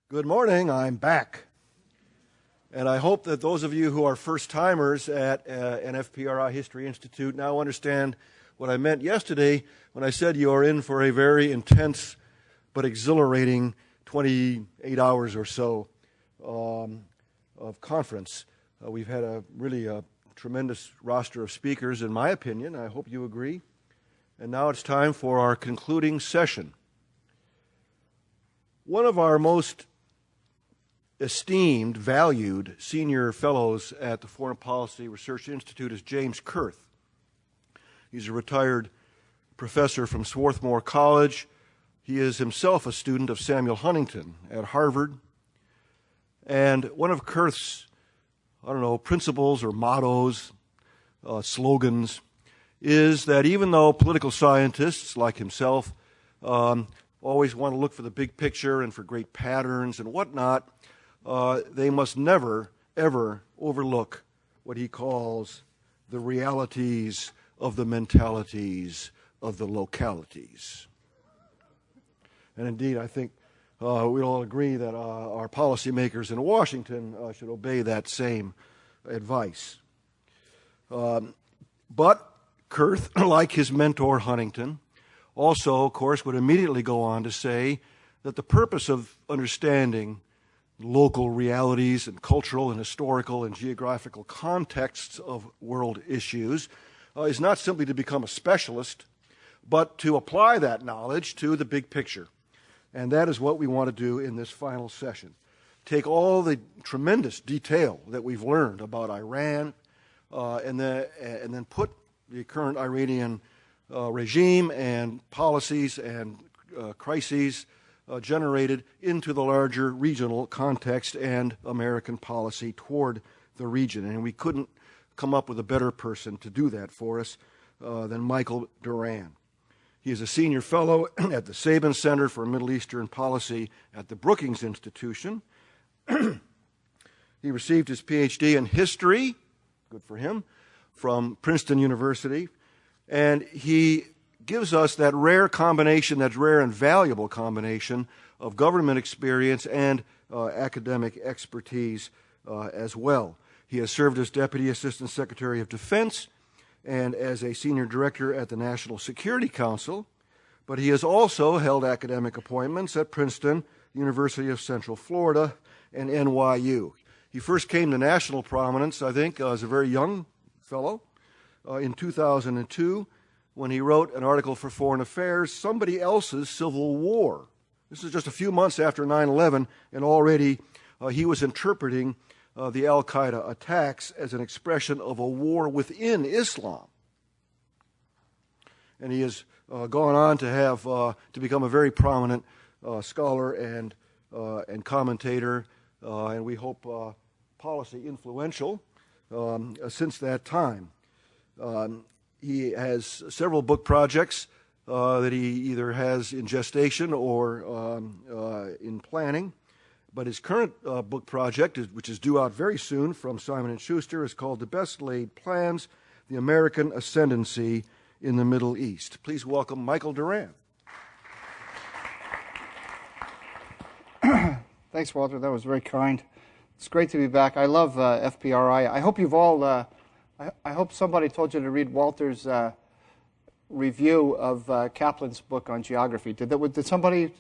Good morning, I'm back. And I hope that those of you who are first-timers at NFPRI History Institute now understand what I meant yesterday when I said you are in for a very intense but exhilarating 28 hours or so of conference. We've had a tremendous roster of speakers, in my opinion. I hope you agree. And now it's time for our concluding session. One of our most esteemed, valued senior fellows at the Foreign Policy Research Institute is James Kurth. He's a retired professor from Swarthmore College. He is himself a student of Samuel Huntington at Harvard. And one of Kurth's, principles or mottos, slogans, is that even though political scientists like himself always want to look for the big picture and for great patterns and whatnot, they must never, ever overlook what he calls the realities of the mentalities of the localities. And indeed, I think we'll all agree that our policymakers in Washington should obey that same advice. But Kurth, like his mentor Huntington, also, of course, would immediately go on to say that the purpose of understanding local realities and cultural and historical and geographical contexts of world issues is not simply to become a specialist, but to apply that knowledge to the big picture. And that is what we want to do in this final session. Take all the tremendous detail that we've learned about Iran and then put the current Iranian regime and policies and crises generated into the larger regional context and American policy toward the region. And we couldn't come up with a better person to do that for us than Michael Doran. He is a senior fellow at the Sabin Center for Middle Eastern Policy at the Brookings Institution. He received his PhD in history, good for him, from Princeton University. And he gives us that rare and valuable combination of government experience and academic expertise as well. He has served as Deputy Assistant Secretary of Defense and as a Senior Director at the National Security Council, but he has also held academic appointments at Princeton, University of Central Florida, and NYU. He first came to national prominence, I think, as a very young fellow in 2002, when he wrote an article for Foreign Affairs, Somebody Else's Civil War. This is just a few months after 9/11, and already he was interpreting the al-Qaeda attacks as an expression of a war within Islam. And he has gone on to have to become a very prominent scholar and commentator, and we hope policy influential since that time. He has several book projects that he either has in gestation or in planning. But his current book project, which is due out very soon from Simon & Schuster, is called The Best Laid Plans, The American Ascendancy in the Middle East. Please welcome Michael Doran. Thanks, Walter. That was very kind. It's great to be back. I love FPRI. I hope you've all, I hope somebody told you to read Walter's review of Kaplan's book on geography. Did somebody?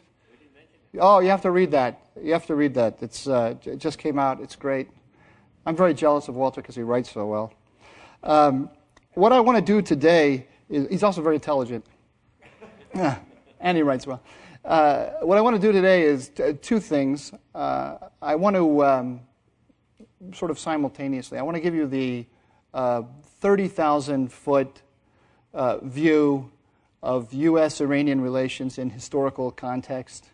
Oh, you have to read that. You have to read that. It just came out. It's great. I'm very jealous of Walter because he writes so well. What I want to do today is, he's also very intelligent. And he writes well. What I want to do today is two things. I want to sort of simultaneously, I want to give you the 30,000-foot view of U.S.-Iranian relations in historical context.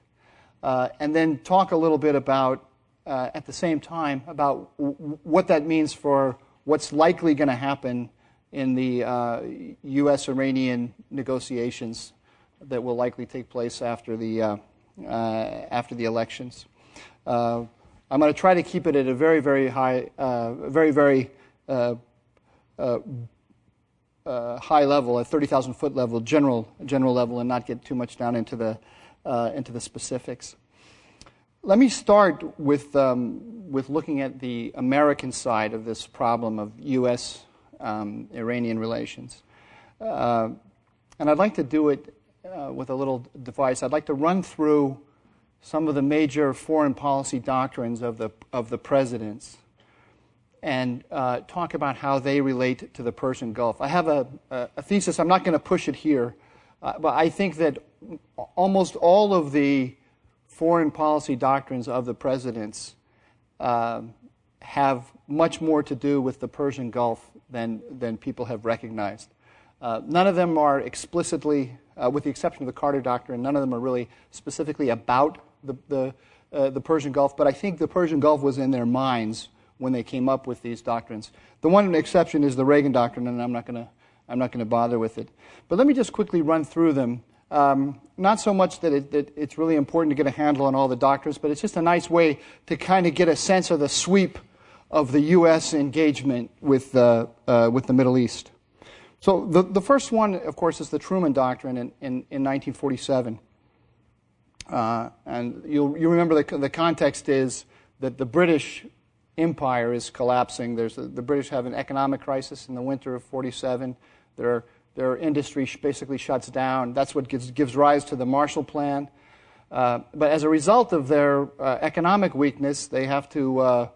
And then talk a little bit about, at the same time, about what that means for what's likely going to happen in the U.S.-Iranian negotiations that will likely take place after the elections. I'm going to try to keep it at a very, very high, very high level, at 30,000-foot level, general level, and not get too much down into the specifics. Let me start with looking at the American side of this problem of U.S.-Iranian relations. And I'd like to do it with a little device. I'd like to run through some of the major foreign policy doctrines of the presidents and talk about how they relate to the Persian Gulf. I have a thesis. I'm not going to push it here, but I think that almost all of the foreign policy doctrines of the presidents have much more to do with the Persian Gulf than people have recognized. None of them are explicitly, with the exception of the Carter Doctrine, none of them are really specifically about the Persian Gulf, but I think the Persian Gulf was in their minds when they came up with these doctrines. The one exception is the Reagan Doctrine, and I'm not going to bother with it. But let me just quickly run through them. Not so much that it's really important to get a handle on all the doctrines, but it's just a nice way to kind of get a sense of the sweep of the U.S. engagement with the Middle East. So the first one, of course, is the Truman Doctrine in 1947. And you remember the context is that the British Empire is collapsing. The British have an economic crisis in the winter of 47. Their industry basically shuts down. That's what gives rise to the Marshall Plan. But as a result of their economic weakness, they have to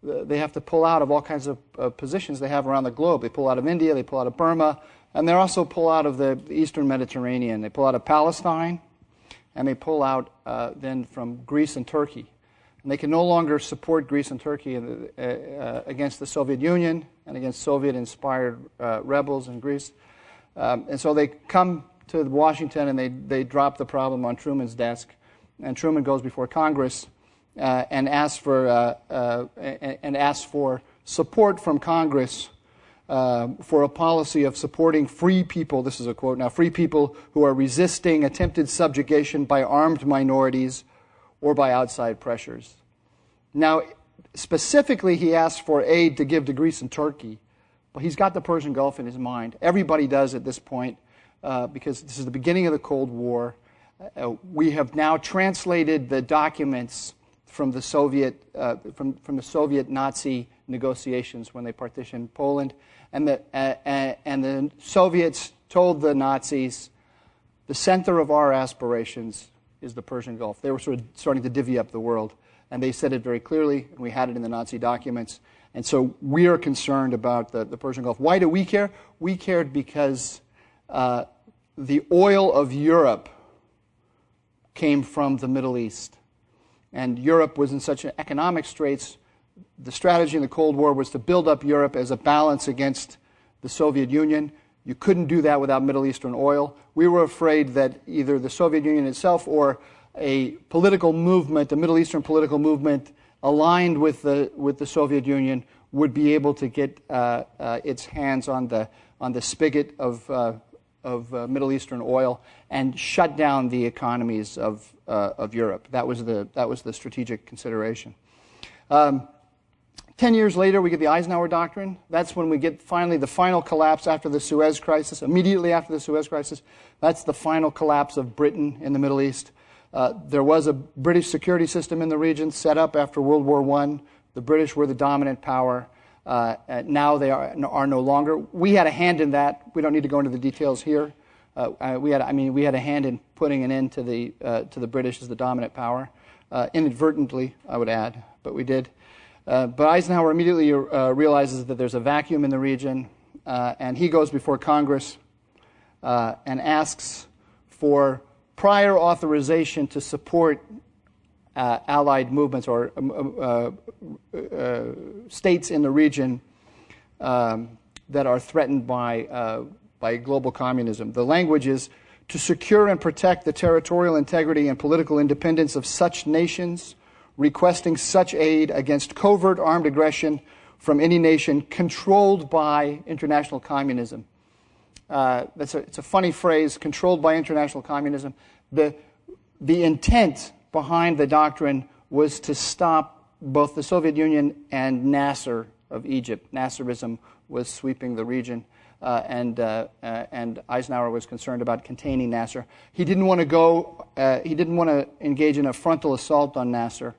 pull out of all kinds of positions they have around the globe. They pull out of India, they pull out of Burma, and they also pull out of the Eastern Mediterranean. They pull out of Palestine, and they pull out then from Greece and Turkey. And they can no longer support Greece and Turkey against the Soviet Union and against Soviet-inspired rebels in Greece. And so they come to Washington and they drop the problem on Truman's desk. And Truman goes before Congress and asks for support from Congress for a policy of supporting free people. This is a quote now: free people who are resisting attempted subjugation by armed minorities or by outside pressures. Now, specifically, he asks for aid to give to Greece and Turkey, but he's got the Persian Gulf in his mind. Everybody does at this point, because this is the beginning of the Cold War. We have now translated the documents from the Soviet Nazi negotiations when they partitioned Poland, and the Soviets told the Nazis, the center of our aspirations is the Persian Gulf. They were sort of starting to divvy up the world, and they said it very clearly, and we had it in the Nazi documents. And so we are concerned about the Persian Gulf. Why do we care? We cared because the oil of Europe came from the Middle East. And Europe was in such an economic straits. The strategy in the Cold War was to build up Europe as a balance against the Soviet Union. You couldn't do that without Middle Eastern oil. We were afraid that either the Soviet Union itself or a political movement, a Middle Eastern political movement aligned with the Soviet Union, would be able to get its hands on the spigot of Middle Eastern oil and shut down the economies of Europe. That was the strategic consideration. 10 years later, we get the Eisenhower Doctrine. That's when we get finally the final collapse after the Suez Crisis. Immediately after the Suez Crisis, that's the final collapse of Britain in the Middle East. There was a British security system in the region set up after World War I. The British were the dominant power. Now they are no longer. We had a hand in that. We don't need to go into the details here. We had a hand in putting an end to the British as the dominant power, inadvertently, I would add, but we did. But Eisenhower immediately realizes that there's a vacuum in the region, and he goes before Congress and asks for prior authorization to support allied movements or states in the region that are threatened by global communism. The language is to secure and protect the territorial integrity and political independence of such nations, requesting such aid against covert armed aggression from any nation controlled by international communism. It's a funny phrase, controlled by international communism. The intent behind the doctrine was to stop both the Soviet Union and Nasser of Egypt. Nasserism was sweeping the region. and Eisenhower was concerned about containing Nasser. He didn't want to go. He didn't want to engage in a frontal assault on Nasser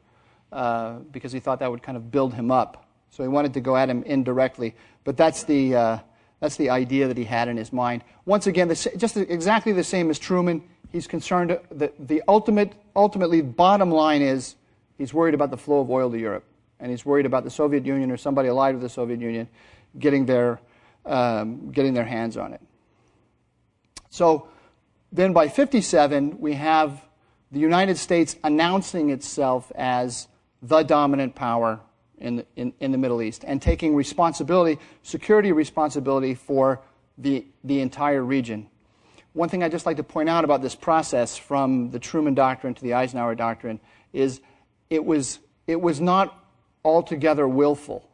because he thought that would kind of build him up. So he wanted to go at him indirectly. But that's the idea that he had in his mind. Once again, just exactly the same as Truman. He's concerned that the ultimately bottom line is he's worried about the flow of oil to Europe, and he's worried about the Soviet Union or somebody allied with the Soviet Union getting their hands on it. So then by 1957, we have the United States announcing itself as the dominant power in the Middle East and taking responsibility, security responsibility for the entire region. One thing I'd just like to point out about this process from the Truman Doctrine to the Eisenhower Doctrine is it was not altogether willful.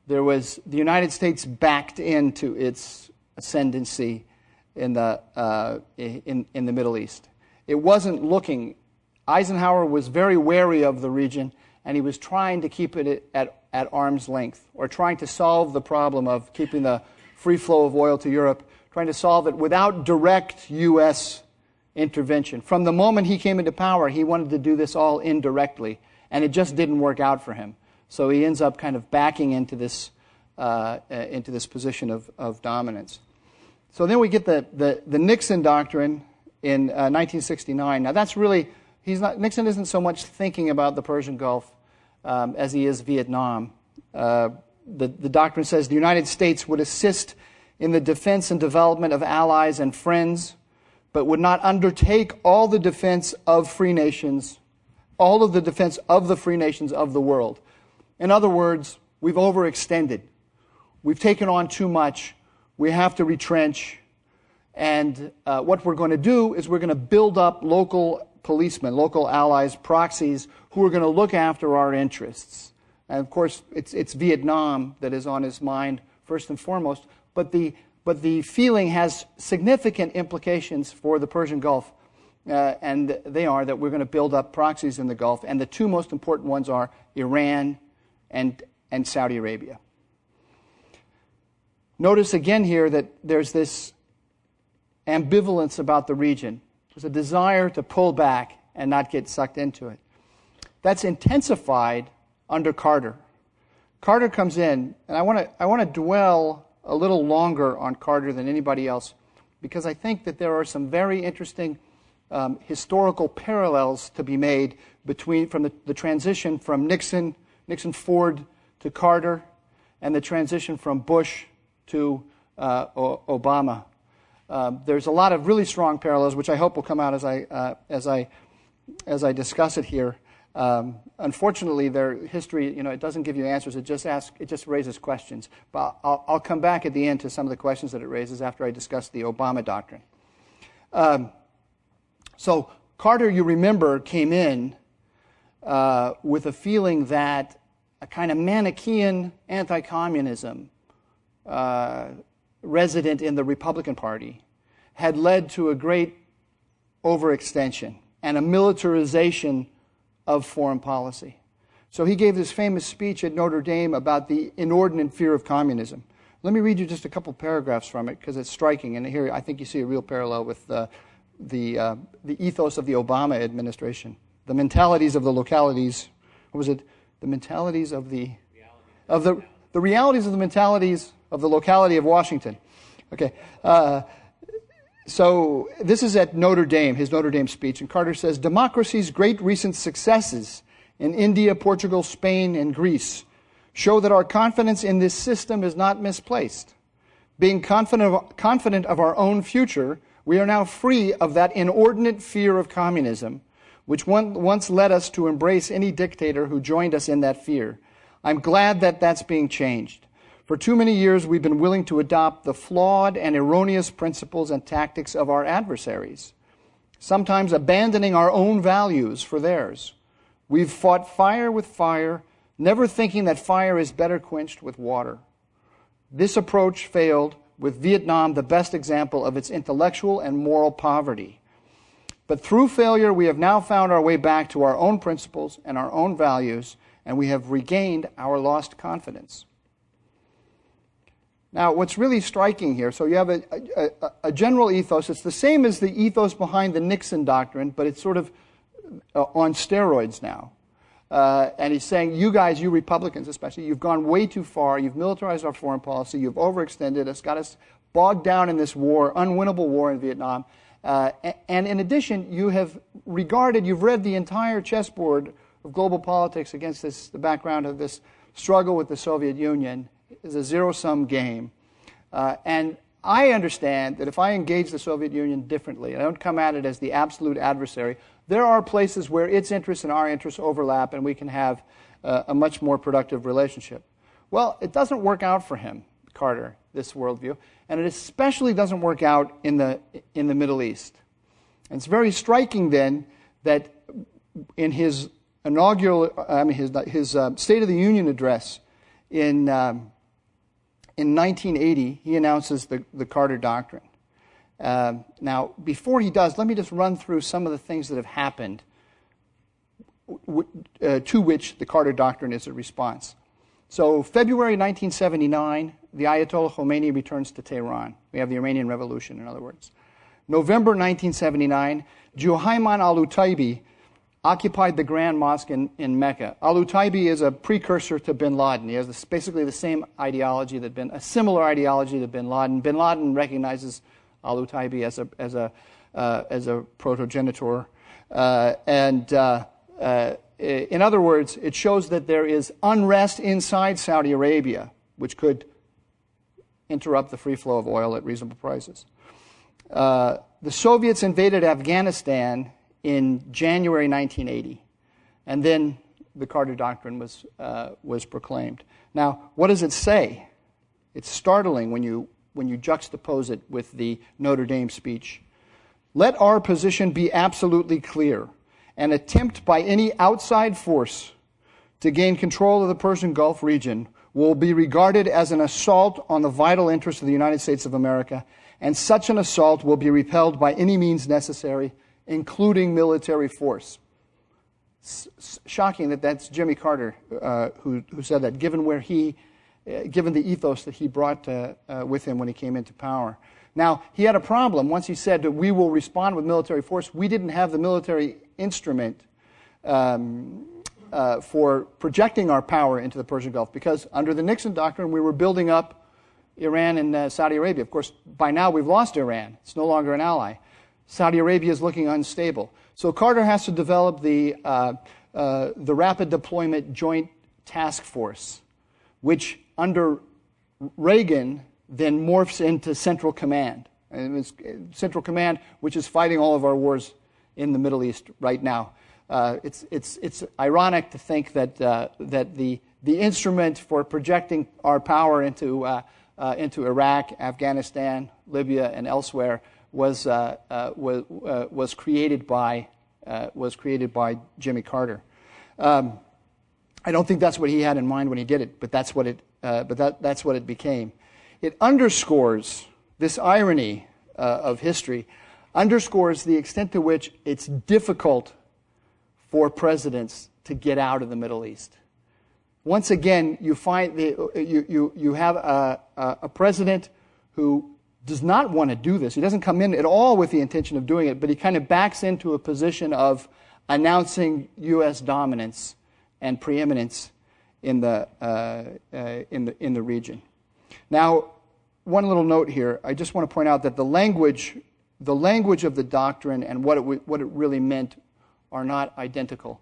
The United States backed into its ascendancy in the Middle East. It wasn't looking. Eisenhower was very wary of the region, and he was trying to keep it at arm's length, or trying to solve the problem of keeping the free flow of oil to Europe, trying to solve it without direct U.S. intervention. From the moment he came into power, he wanted to do this all indirectly, and it just didn't work out for him. So he ends up kind of backing into this position of dominance. So then we get the Nixon Doctrine in 1969. Now that's really, Nixon isn't so much thinking about the Persian Gulf as he is Vietnam. The doctrine says the United States would assist in the defense and development of allies and friends, but would not undertake all the defense of free nations, all of the defense of the free nations of the world. In other words, we've overextended. We've taken on too much. We have to retrench. And what we're going to do is we're going to build up local policemen, local allies, proxies, who are going to look after our interests. And of course, it's Vietnam that is on his mind first and foremost. But the feeling has significant implications for the Persian Gulf. And they are that we're going to build up proxies in the Gulf. And the two most important ones are Iran and Saudi Arabia. Notice again here that there's this ambivalence about the region. There's a desire to pull back and not get sucked into it. That's intensified under Carter. Carter comes in, and I want to dwell a little longer on Carter than anybody else, because I think that there are some very interesting historical parallels to be made from the transition from Nixon Ford to Carter, and the transition from Bush to Obama. There's a lot of really strong parallels, which I hope will come out as I discuss it here. Unfortunately, their history, it doesn't give you answers. It just raises questions. But I'll come back at the end to some of the questions that it raises after I discuss the Obama doctrine. So Carter, you remember, came in with a feeling that a kind of Manichaean anti-communism resident in the Republican Party had led to a great overextension and a militarization of foreign policy. So he gave this famous speech at Notre Dame about the inordinate fear of communism. Let me read you just a couple paragraphs from it because it's striking, and here I think you see a real parallel with the ethos of the Obama administration. The mentalities of the localities. What was it? The mentalities of the realities of the mentalities of the locality of Washington. Okay. So this is at Notre Dame, his Notre Dame speech, and Carter says, democracy's great recent successes in India, Portugal, Spain, and Greece show that our confidence in this system is not misplaced. Being confident of our own future, we are now free of that inordinate fear of communism, which once led us to embrace any dictator who joined us in that fear. I'm glad that that's being changed. For too many years, we've been willing to adopt the flawed and erroneous principles and tactics of our adversaries, sometimes abandoning our own values for theirs. We've fought fire with fire, never thinking that fire is better quenched with water. This approach failed, with Vietnam the best example of its intellectual and moral poverty. But through failure, we have now found our way back to our own principles and our own values, and we have regained our lost confidence. Now, what's really striking here, so you have a general ethos. It's the same as the ethos behind the Nixon Doctrine, but it's sort of on steroids now. And he's saying, you guys, you Republicans especially, you've gone way too far. You've militarized our foreign policy. You've overextended us, got us bogged down in this war, unwinnable war in Vietnam. And in addition, you've read the entire chessboard of global politics against the background of this struggle with the Soviet Union. Is a zero-sum game. And I understand that if I engage the Soviet Union differently, I don't come at it as the absolute adversary, there are places where its interests and our interests overlap and we can have a much more productive relationship. Well, it doesn't work out for him, Carter, this worldview, and it especially doesn't work out in the Middle East. And it's very striking then that in his inaugural, his State of the Union address in 1980, he announces the Carter Doctrine. Now, before he does, let me just run through some of the things that have happened to which the Carter Doctrine is a response. So, February 1979, the Ayatollah Khomeini returns to Tehran. We have the Iranian Revolution, in other words. November 1979, Juhayman al-Utaibi occupied the Grand Mosque in Mecca. Al-Utaibi is a precursor to bin Laden. He has basically the same ideology a similar ideology to bin Laden. Bin Laden recognizes Al-Utaibi as a protogenitor. In other words, it shows that there is unrest inside Saudi Arabia, which could interrupt the free flow of oil at reasonable prices. The Soviets invaded Afghanistan in January 1980, and then the Carter Doctrine was proclaimed. Now, what does it say? It's startling when you juxtapose it with the Notre Dame speech. Let our position be absolutely clear. An attempt by any outside force to gain control of the Persian Gulf region will be regarded as an assault on the vital interests of the United States of America, and such an assault will be repelled by any means necessary, including military force. Shocking that that's Jimmy Carter who said that, given the ethos that he brought with him when he came into power. Now, he had a problem. Once he said that we will respond with military force, we didn't have the military instrument for projecting our power into the Persian Gulf, because under the Nixon Doctrine, we were building up Iran and Saudi Arabia. Of course, by now we've lost Iran. It's no longer an ally. Saudi Arabia is looking unstable. So Carter has to develop the Rapid Deployment Joint Task Force, which under Reagan then morphs into Central Command. And it's Central Command, which is fighting all of our wars in the Middle East right now. It's ironic to think that the instrument for projecting our power into Iraq, Afghanistan, Libya, and elsewhere was created by Jimmy Carter. I don't think that's what he had in mind when he did it, but that's what it became. It underscores this irony of history, underscores the extent to which it's difficult for presidents to get out of the Middle East. Once again, you find you have a president who does not want to do this. He doesn't come in at all with the intention of doing it, but he kind of backs into a position of announcing U.S. dominance and preeminence in the region. Now, one little note here. I just want to point out that the language of the doctrine and what it really meant are not identical.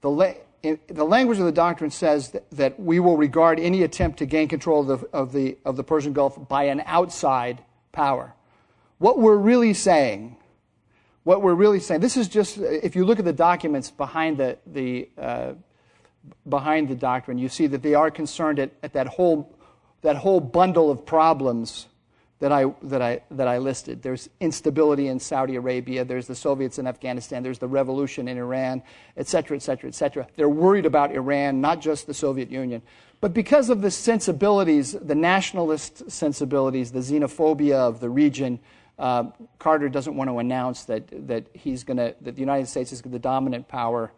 The language of the doctrine says that we will regard any attempt to gain control of the Persian Gulf by an outside power. What we're really saying, this is just, if you look at the documents behind the doctrine, you see that they are concerned at that whole bundle of problems that I listed. There's instability in Saudi Arabia, there's the Soviets in Afghanistan, there's the revolution in Iran, et cetera, et cetera, et cetera. They're worried about Iran, not just the Soviet Union. But because of the sensibilities, the nationalist sensibilities, the xenophobia of the region, Carter doesn't want to announce that the United States is the dominant power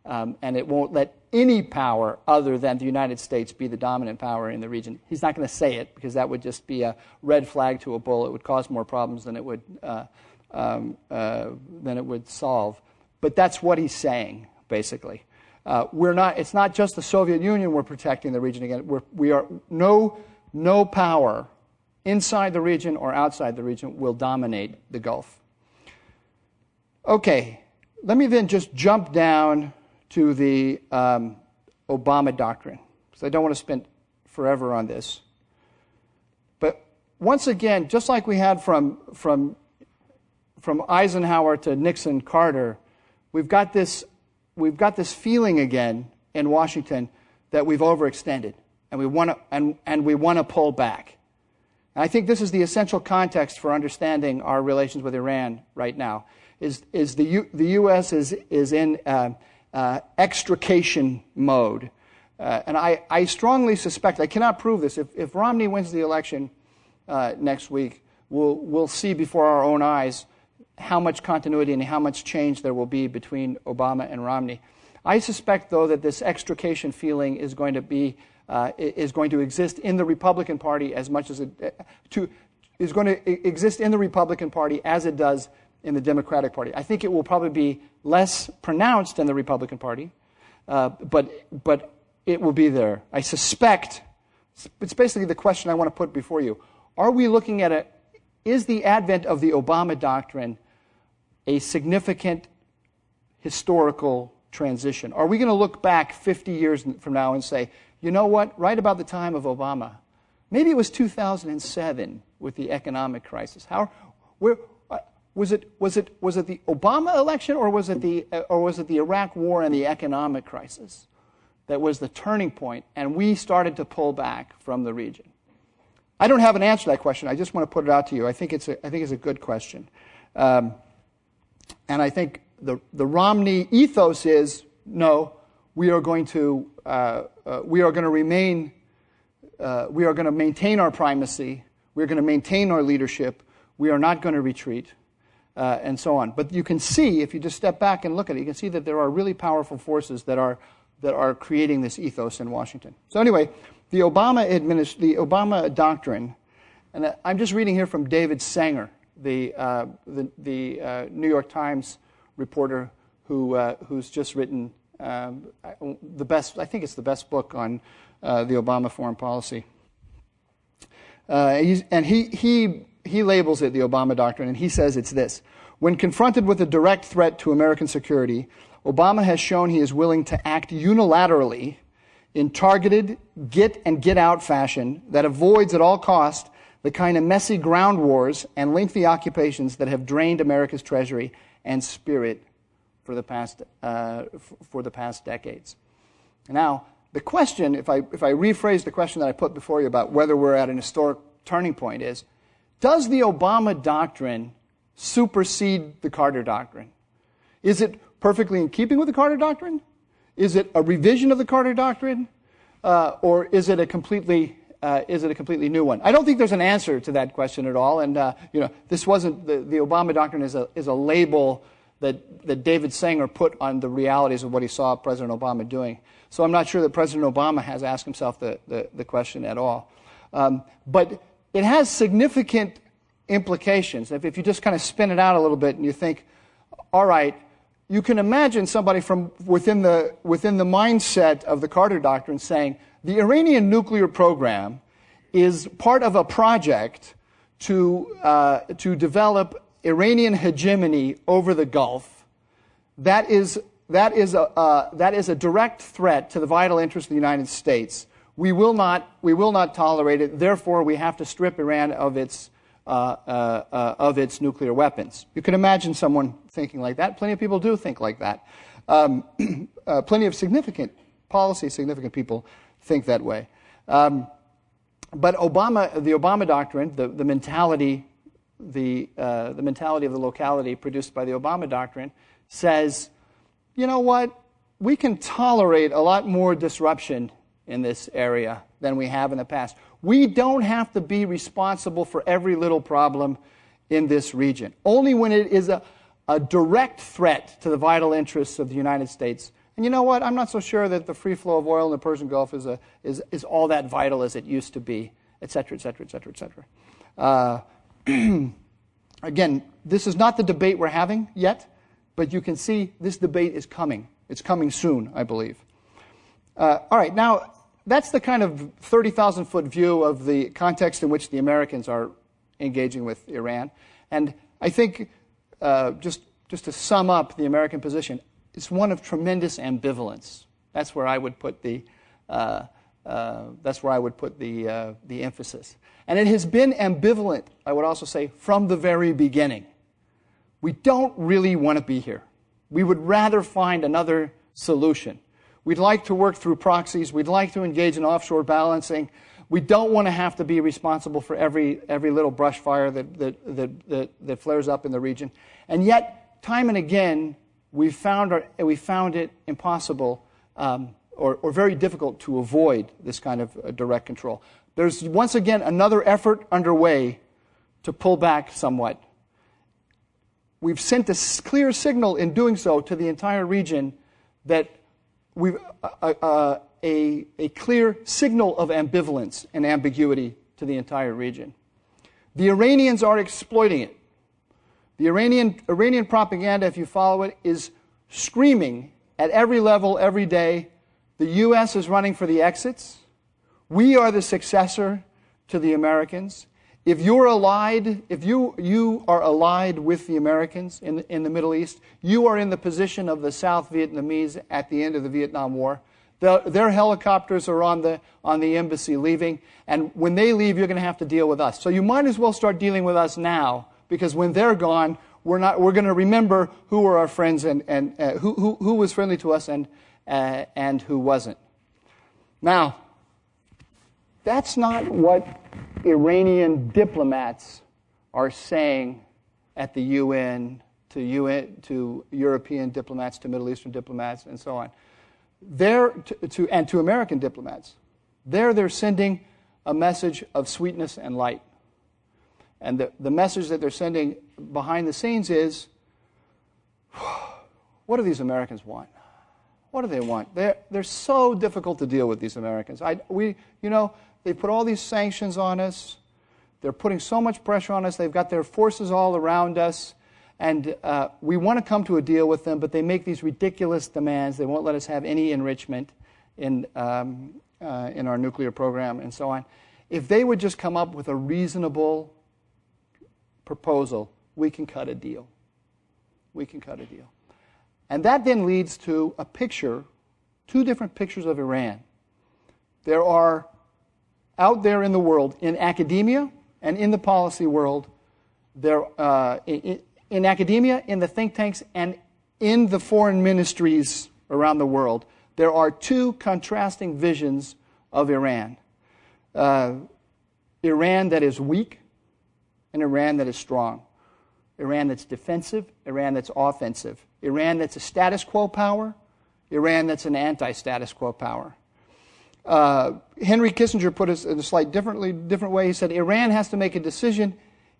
and it won't let any power other than the United States be the dominant power in the region. He's not going to say it because that would just be a red flag to a bull. It would cause more problems than it would solve. But that's what he's saying, basically. It's not just the Soviet Union we're protecting the region against. We are no power inside the region or outside the region will dominate the Gulf. Okay, let me then just jump down to the Obama Doctrine, because I don't want to spend forever on this. But once again, just like we had from Eisenhower to Nixon, Carter, we've got this feeling again in Washington that we've overextended, and we want to pull back. And I think this is the essential context for understanding our relations with Iran right now. Is the U.S. is in extrication mode, and I strongly suspect, I cannot prove this. If Romney wins the election next week, we'll see before our own eyes how much continuity and how much change there will be between Obama and Romney. I suspect, though, that this extrication feeling is going to exist in the Republican Party as much as is going to exist in the Republican Party as it does in the Democratic Party. I think it will probably be less pronounced in the Republican Party, but it will be there. I suspect it's basically the question I want to put before you. Are we looking at is the advent of the Obama Doctrine a significant historical transition? Are we going to look back 50 years from now and say, you know what, right about the time of Obama, maybe it was 2007 with the economic crisis. Was it the Obama election, or was it the Iraq War and the economic crisis that was the turning point, and we started to pull back from the region? I don't have an answer to that question. I just want to put it out to you. I think it's a good question, and I think the Romney ethos is no. We are going to maintain our primacy. We are going to maintain our leadership. We are not going to retreat. And so on. But you can see, if you just step back and look at it, you can see that there are really powerful forces that are creating this ethos in Washington. So anyway, the Obama Doctrine, and I'm just reading here from David Sanger, the New York Times reporter who's just written the best. I think it's the best book on the Obama foreign policy. He labels it the Obama Doctrine, and he says it's this. When confronted with a direct threat to American security, Obama has shown he is willing to act unilaterally in targeted get-and-get-out fashion that avoids at all cost the kind of messy ground wars and lengthy occupations that have drained America's treasury and spirit for the past decades. Now, the question, if I rephrase the question that I put before you about whether we're at an historic turning point is, does the Obama Doctrine supersede the Carter Doctrine? Is it perfectly in keeping with the Carter Doctrine? Is it a revision of the Carter Doctrine? Or is it a completely new one? I don't think there's an answer to that question at all. And this wasn't the Obama Doctrine is a label that David Sanger put on the realities of what he saw President Obama doing. So I'm not sure that President Obama has asked himself the question at all. But it has significant implications. If you just kind of spin it out a little bit and you think, all right, you can imagine somebody from within the mindset of the Carter Doctrine saying the Iranian nuclear program is part of a project to develop Iranian hegemony over the Gulf. That is a direct threat to the vital interests of the United States. We will not tolerate it. Therefore, we have to strip Iran of its nuclear weapons. You can imagine someone thinking like that. Plenty of people do think like that. Plenty of significant people think that way. But the Obama Doctrine, the mentality of the locality produced by the Obama Doctrine, says, you know what? We can tolerate a lot more disruption in this area than we have in the past. We don't have to be responsible for every little problem in this region. Only when it is a direct threat to the vital interests of the United States And you know what? I'm not so sure that the free flow of oil in the Persian Gulf is all that vital as it used to be, et cetera, et cetera, et cetera, et cetera. Again, this is not the debate we're having yet, but you can see this debate is coming. It's coming soon, I believe. All right, now, that's the kind of 30,000-foot view of the context in which the Americans are engaging with Iran. And I think, just to sum up the American position, it's one of tremendous ambivalence. That's where I would put the emphasis. And it has been ambivalent, I would also say, from the very beginning. We don't really want to be here. We would rather find another solution. We'd like to work through proxies. We'd like to engage in offshore balancing. We don't want to have to be responsible for every little brush fire that flares up in the region. And yet, time and again, we found it impossible or very difficult to avoid this kind of direct control. There's once again another effort underway to pull back somewhat. We've sent a clear signal in doing so to the entire region that we've a clear signal of ambivalence and ambiguity to the entire region. The Iranians are exploiting it. The Iranian propaganda, if you follow it, is screaming at every level, every day, the U.S. is running for the exits. We are the successor to the Americans. If you're allied, if you are allied with the Americans in the Middle East, you are in the position of the South Vietnamese at the end of the Vietnam War. Their helicopters are on the embassy leaving, and when they leave, you're going to have to deal with us. So you might as well start dealing with us now, because when they're gone, we're going to remember who were our friends and who was friendly to us and who wasn't. Now, that's not what Iranian diplomats are saying at the UN to European diplomats, to Middle Eastern diplomats, and so on. And to American diplomats. They're sending a message of sweetness and light. And the message that they're sending behind the scenes is, what do these Americans want? What do they want? They're so difficult to deal with, these Americans. They put all these sanctions on us. They're putting so much pressure on us. They've got their forces all around us. And we want to come to a deal with them, but they make these ridiculous demands. They won't let us have any enrichment in our nuclear program and so on. If they would just come up with a reasonable proposal, we can cut a deal. We can cut a deal. And that then leads to a picture, two different pictures of Iran. There are, out there in the world, in academia and in the policy world, in academia, in the think tanks, and in the foreign ministries around the world, there are two contrasting visions of Iran. Iran that is weak and Iran that is strong. Iran that's defensive, Iran that's offensive. Iran that's a status quo power, Iran that's an anti-status quo power. Henry Kissinger put it in a slight different way. He said, Iran has to make a decision.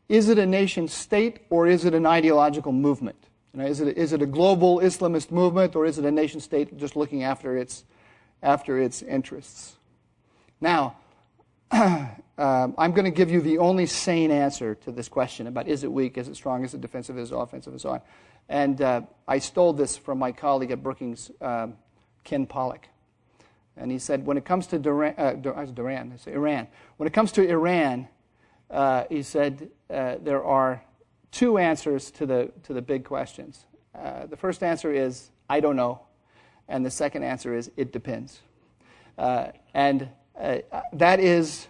Is it a nation state or is it an ideological movement? Is it a global Islamist movement or is it a nation state just looking after its interests? Now, I'm going to give you the only sane answer to this question about is it weak, is it strong, is it defensive, is it offensive, and so on. And I stole this from my colleague at Brookings, Ken Pollack. And he said, when it comes to Iran, when it comes to Iran, he said there are two answers to the big questions. The first answer is, I don't know. And the second answer is, it depends. And that is,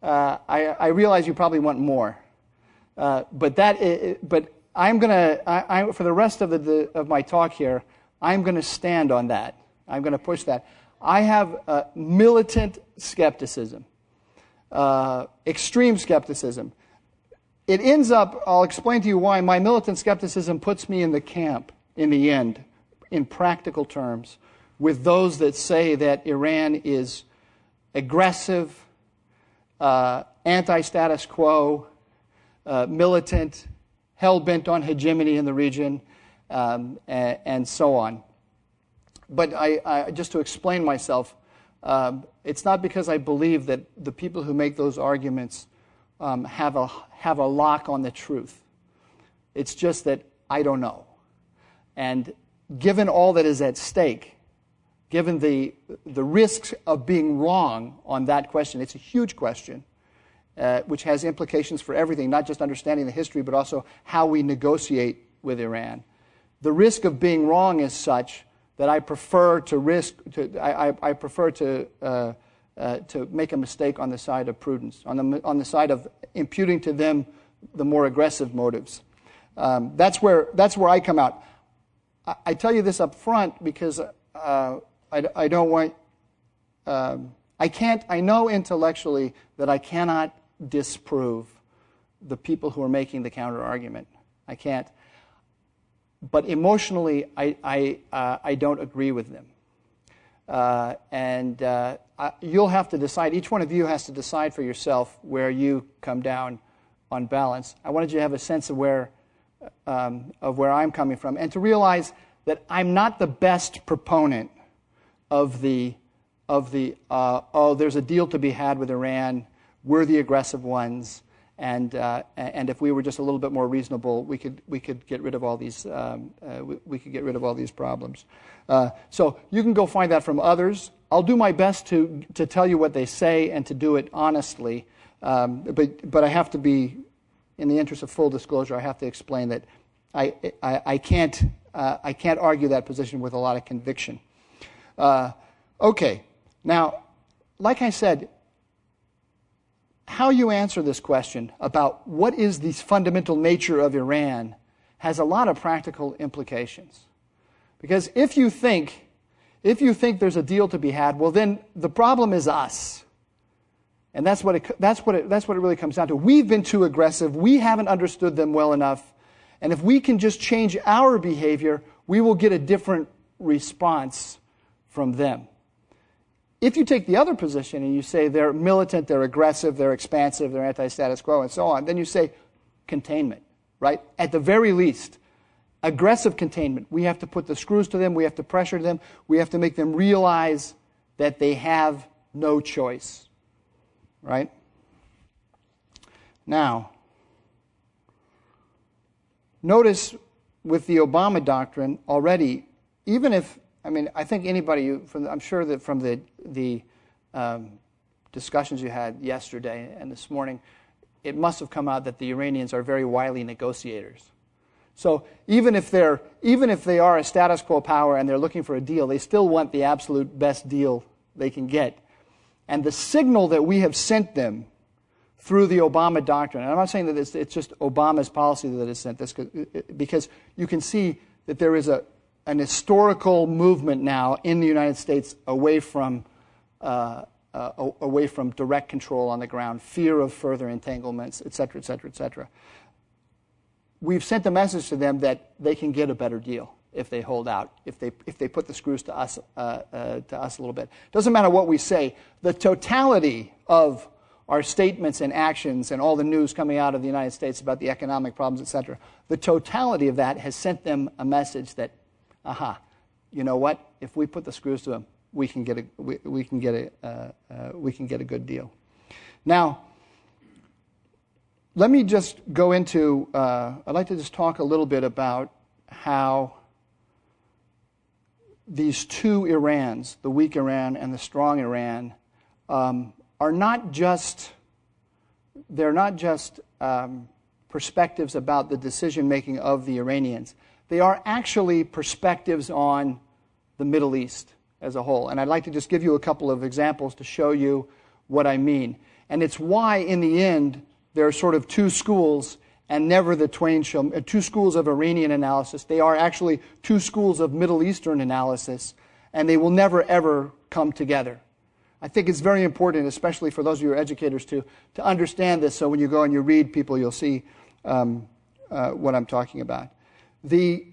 I realize you probably want more. But I'm going to, for the rest of my talk here, I'm going to stand on that. I'm going to push that. I have militant skepticism, extreme skepticism. It ends up, I'll explain to you why, my militant skepticism puts me in the camp, in the end, in practical terms, with those that say that Iran is aggressive, anti-status quo, militant, hell-bent on hegemony in the region, and so on. But just to explain myself, it's not because I believe that the people who make those arguments have a lock on the truth. It's just that I don't know. And given all that is at stake, given the risks of being wrong on that question, it's a huge question, which has implications for everything, not just understanding the history, but also how we negotiate with Iran. The risk of being wrong is such that I prefer to make a mistake on the side of prudence, on the side of imputing to them the more aggressive motives. That's where I come out. I tell you this up front because I don't want. I can't. I know intellectually that I cannot disprove the people who are making the counter argument. I can't. But emotionally, I don't agree with them. You'll have to decide. Each one of you has to decide for yourself where you come down on balance. I wanted you to have a sense of where I'm coming from, and to realize that I'm not the best proponent of the there's a deal to be had with Iran. We're the aggressive ones, and if we were just a little bit more reasonable, we could get rid of all these problems. So you can go find that from others. I'll do my best to tell you what they say and to do it honestly, but I have to be, in the interest of full disclosure, I have to explain that I can't argue that position with a lot of conviction. Okay, now, like I said, how you answer this question about what is the fundamental nature of Iran has a lot of practical implications. Because if you think there's a deal to be had, well, then the problem is us. And that's what it really comes down to. We've been too aggressive. We haven't understood them well enough. And if we can just change our behavior, we will get a different response from them. If you take the other position and you say they're militant, they're aggressive, they're expansive, they're anti-status quo, and so on, then you say containment, right? At the very least, aggressive containment. We have to put the screws to them. We have to pressure them. We have to make them realize that they have no choice. Right? Now, notice with the Obama doctrine already, even if, I think anybody, I'm sure that from the discussions you had yesterday and this morning, it must have come out that the Iranians are very wily negotiators. So even if they are a status quo power and they're looking for a deal, they still want the absolute best deal they can get. And the signal that we have sent them through the Obama doctrine, and I'm not saying that it's just Obama's policy that has sent this, because you can see that there is an historical movement now in the United States away from direct control on the ground, fear of further entanglements, et cetera, et cetera, et cetera. We've sent a message to them that they can get a better deal if they hold out, if they put the screws to us a little bit. Doesn't matter what we say. The totality of our statements and actions and all the news coming out of the United States about the economic problems, et cetera, the totality of that has sent them a message that, you know what? If we put the screws to them, we can get a good deal. Now, let me just go into. I'd like to just talk a little bit about how these two Irans, the weak Iran and the strong Iran, are not just perspectives about the decision making of the Iranians. They are actually perspectives on the Middle East as a whole. And I'd like to just give you a couple of examples to show you what I mean. And it's why, in the end, there are sort of two schools, and never the twain shall, two schools of Iranian analysis. They are actually two schools of Middle Eastern analysis, and they will never, ever come together. I think it's very important, especially for those of you who are educators, to understand this, so when you go and you read people, you'll see what I'm talking about. The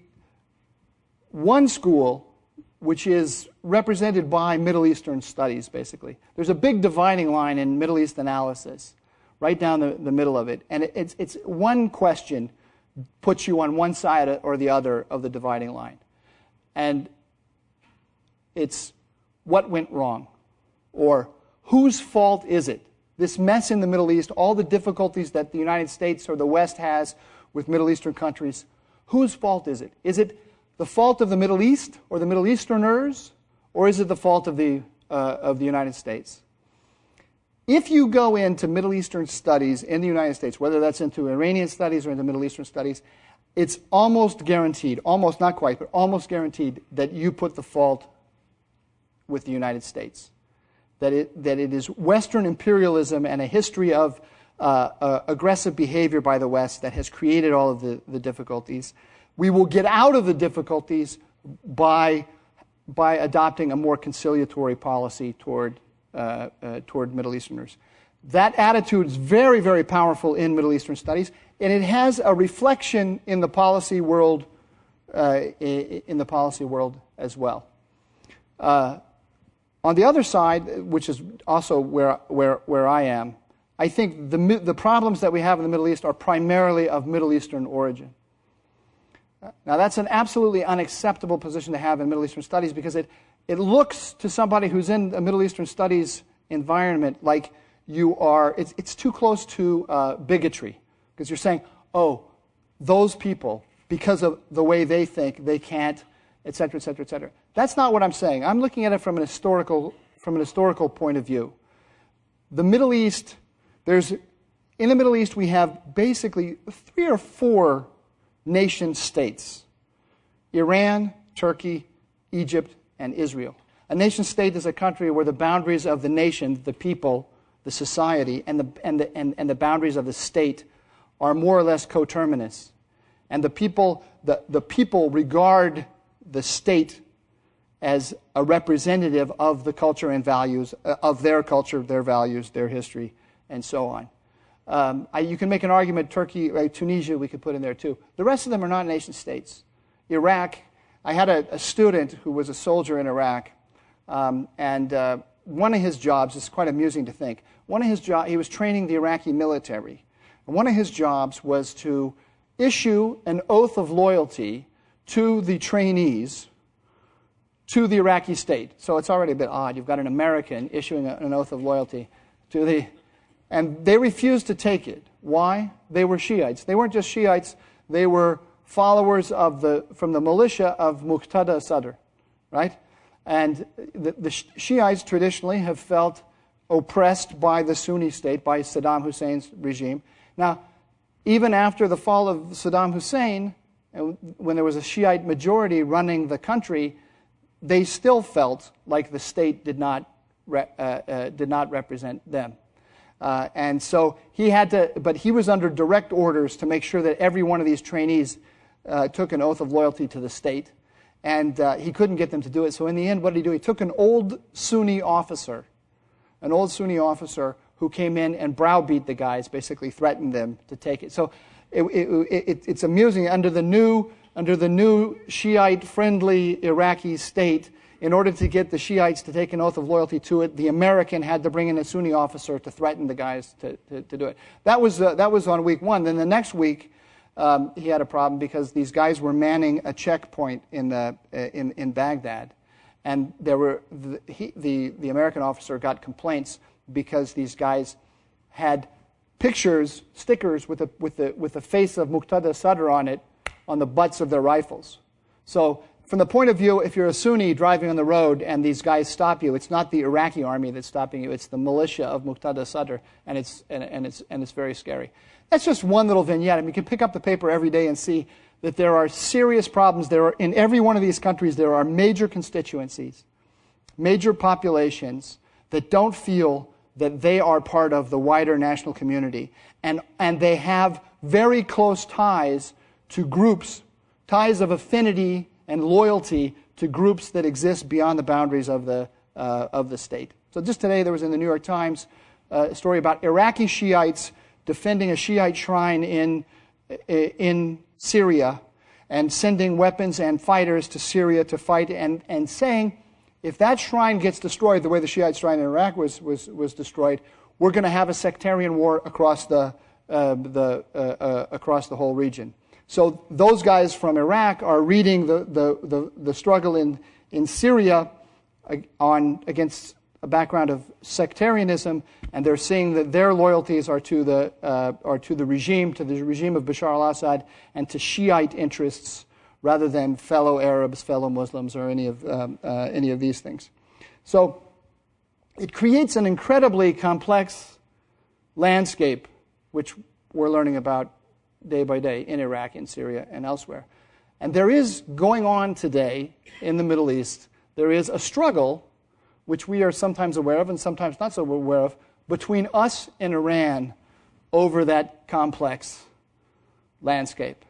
one school, which is represented by Middle Eastern studies, basically. There's a big dividing line in Middle East analysis, right down the middle of it. And it's one question puts you on one side or the other of the dividing line. And It's what went wrong, or whose fault is it? This mess in the Middle East, all the difficulties that the United States or the West has with Middle Eastern countries, whose fault is it? Is it the fault of the Middle East or the Middle Easterners, or is it the fault of the United States? If you go into Middle Eastern studies in the United States, whether that's into Iranian studies or into Middle Eastern studies, it's almost guaranteed, almost not quite, but almost guaranteed that you put the fault with the United States. That it is Western imperialism and a history of aggressive behavior by the West that has created all of the difficulties. We will get out of the difficulties by adopting a more conciliatory policy toward Middle Easterners. That attitude is very, very powerful in Middle Eastern studies, and it has a reflection in the policy world, as well. On the other side, which is also where I am, I think the problems that we have in the Middle East are primarily of Middle Eastern origin. Now, that's an absolutely unacceptable position to have in Middle Eastern studies, because it looks to somebody who's in a Middle Eastern studies environment like you are, it's too close to bigotry, because you're saying, oh, those people, because of the way they think, they can't, et cetera, et cetera, et cetera. That's not what I'm saying. I'm looking at it from an historical point of view. The Middle East, in the Middle East we have basically 3 or 4 nation states: Iran, Turkey, Egypt, and Israel. A nation state is a country where the boundaries of the nation, the people, the society, and the boundaries of the state are more or less coterminous. And the people regard the state as a representative of the culture and values, of their culture, their values, their history, and so on. You can make an argument, Turkey, Tunisia we could put in there too. The rest of them are not nation states. Iraq, I had a student who was a soldier in Iraq, and one of his jobs, it's quite amusing to think, he was training the Iraqi military. And one of his jobs was to issue an oath of loyalty to the trainees to the Iraqi state. So it's already a bit odd. You've got an American issuing an oath of loyalty to the... And they refused to take it. Why? They were Shiites. They weren't just Shiites. They were followers from the militia of Muqtada Sadr, right? And the Shiites traditionally have felt oppressed by the Sunni state, by Saddam Hussein's regime. Now, even after the fall of Saddam Hussein, when there was a Shiite majority running the country, they still felt like the state did not represent them. And so he had to, but he was under direct orders to make sure that every one of these trainees took an oath of loyalty to the state. And he couldn't get them to do it. So in the end, what did he do? He took an old Sunni officer who came in and browbeat the guys, basically threatened them to take it. So it's amusing. Under the new Shiite-friendly Iraqi state, in order to get the Shiites to take an oath of loyalty to it, the American had to bring in a Sunni officer to threaten the guys to do it. That was on week 1. Then the next week, he had a problem because these guys were manning a checkpoint in Baghdad, and the American officer got complaints because these guys had stickers with the face of Muqtada Sadr on it, on the butts of their rifles. So from the point of view, if you're a Sunni driving on the road and these guys stop you, it's not the Iraqi army that's stopping you; it's the militia of Muqtada Sadr, and it's very scary. That's just one little vignette. I mean, you can pick up the paper every day and see that there are serious problems. In every one of these countries, there are major constituencies, major populations that don't feel that they are part of the wider national community, and they have very close ties to groups, ties of affinity and loyalty to groups that exist beyond the boundaries of the state. So just today there was in the New York Times a story about Iraqi Shiites defending a Shiite shrine in Syria and sending weapons and fighters to Syria to fight, and saying, if that shrine gets destroyed the way the Shiite shrine in Iraq was destroyed, we're going to have a sectarian war across the whole region. So those guys from Iraq are reading the struggle in Syria against a background of sectarianism, and they're seeing that their loyalties are to the regime of Bashar al-Assad, and to Shiite interests rather than fellow Arabs, fellow Muslims, or any of these things. So it creates an incredibly complex landscape, which we're learning about day by day in Iraq, in Syria, and elsewhere. And there is going on today in the Middle East, there is a struggle, which we are sometimes aware of and sometimes not so aware of, between us and Iran over that complex landscape.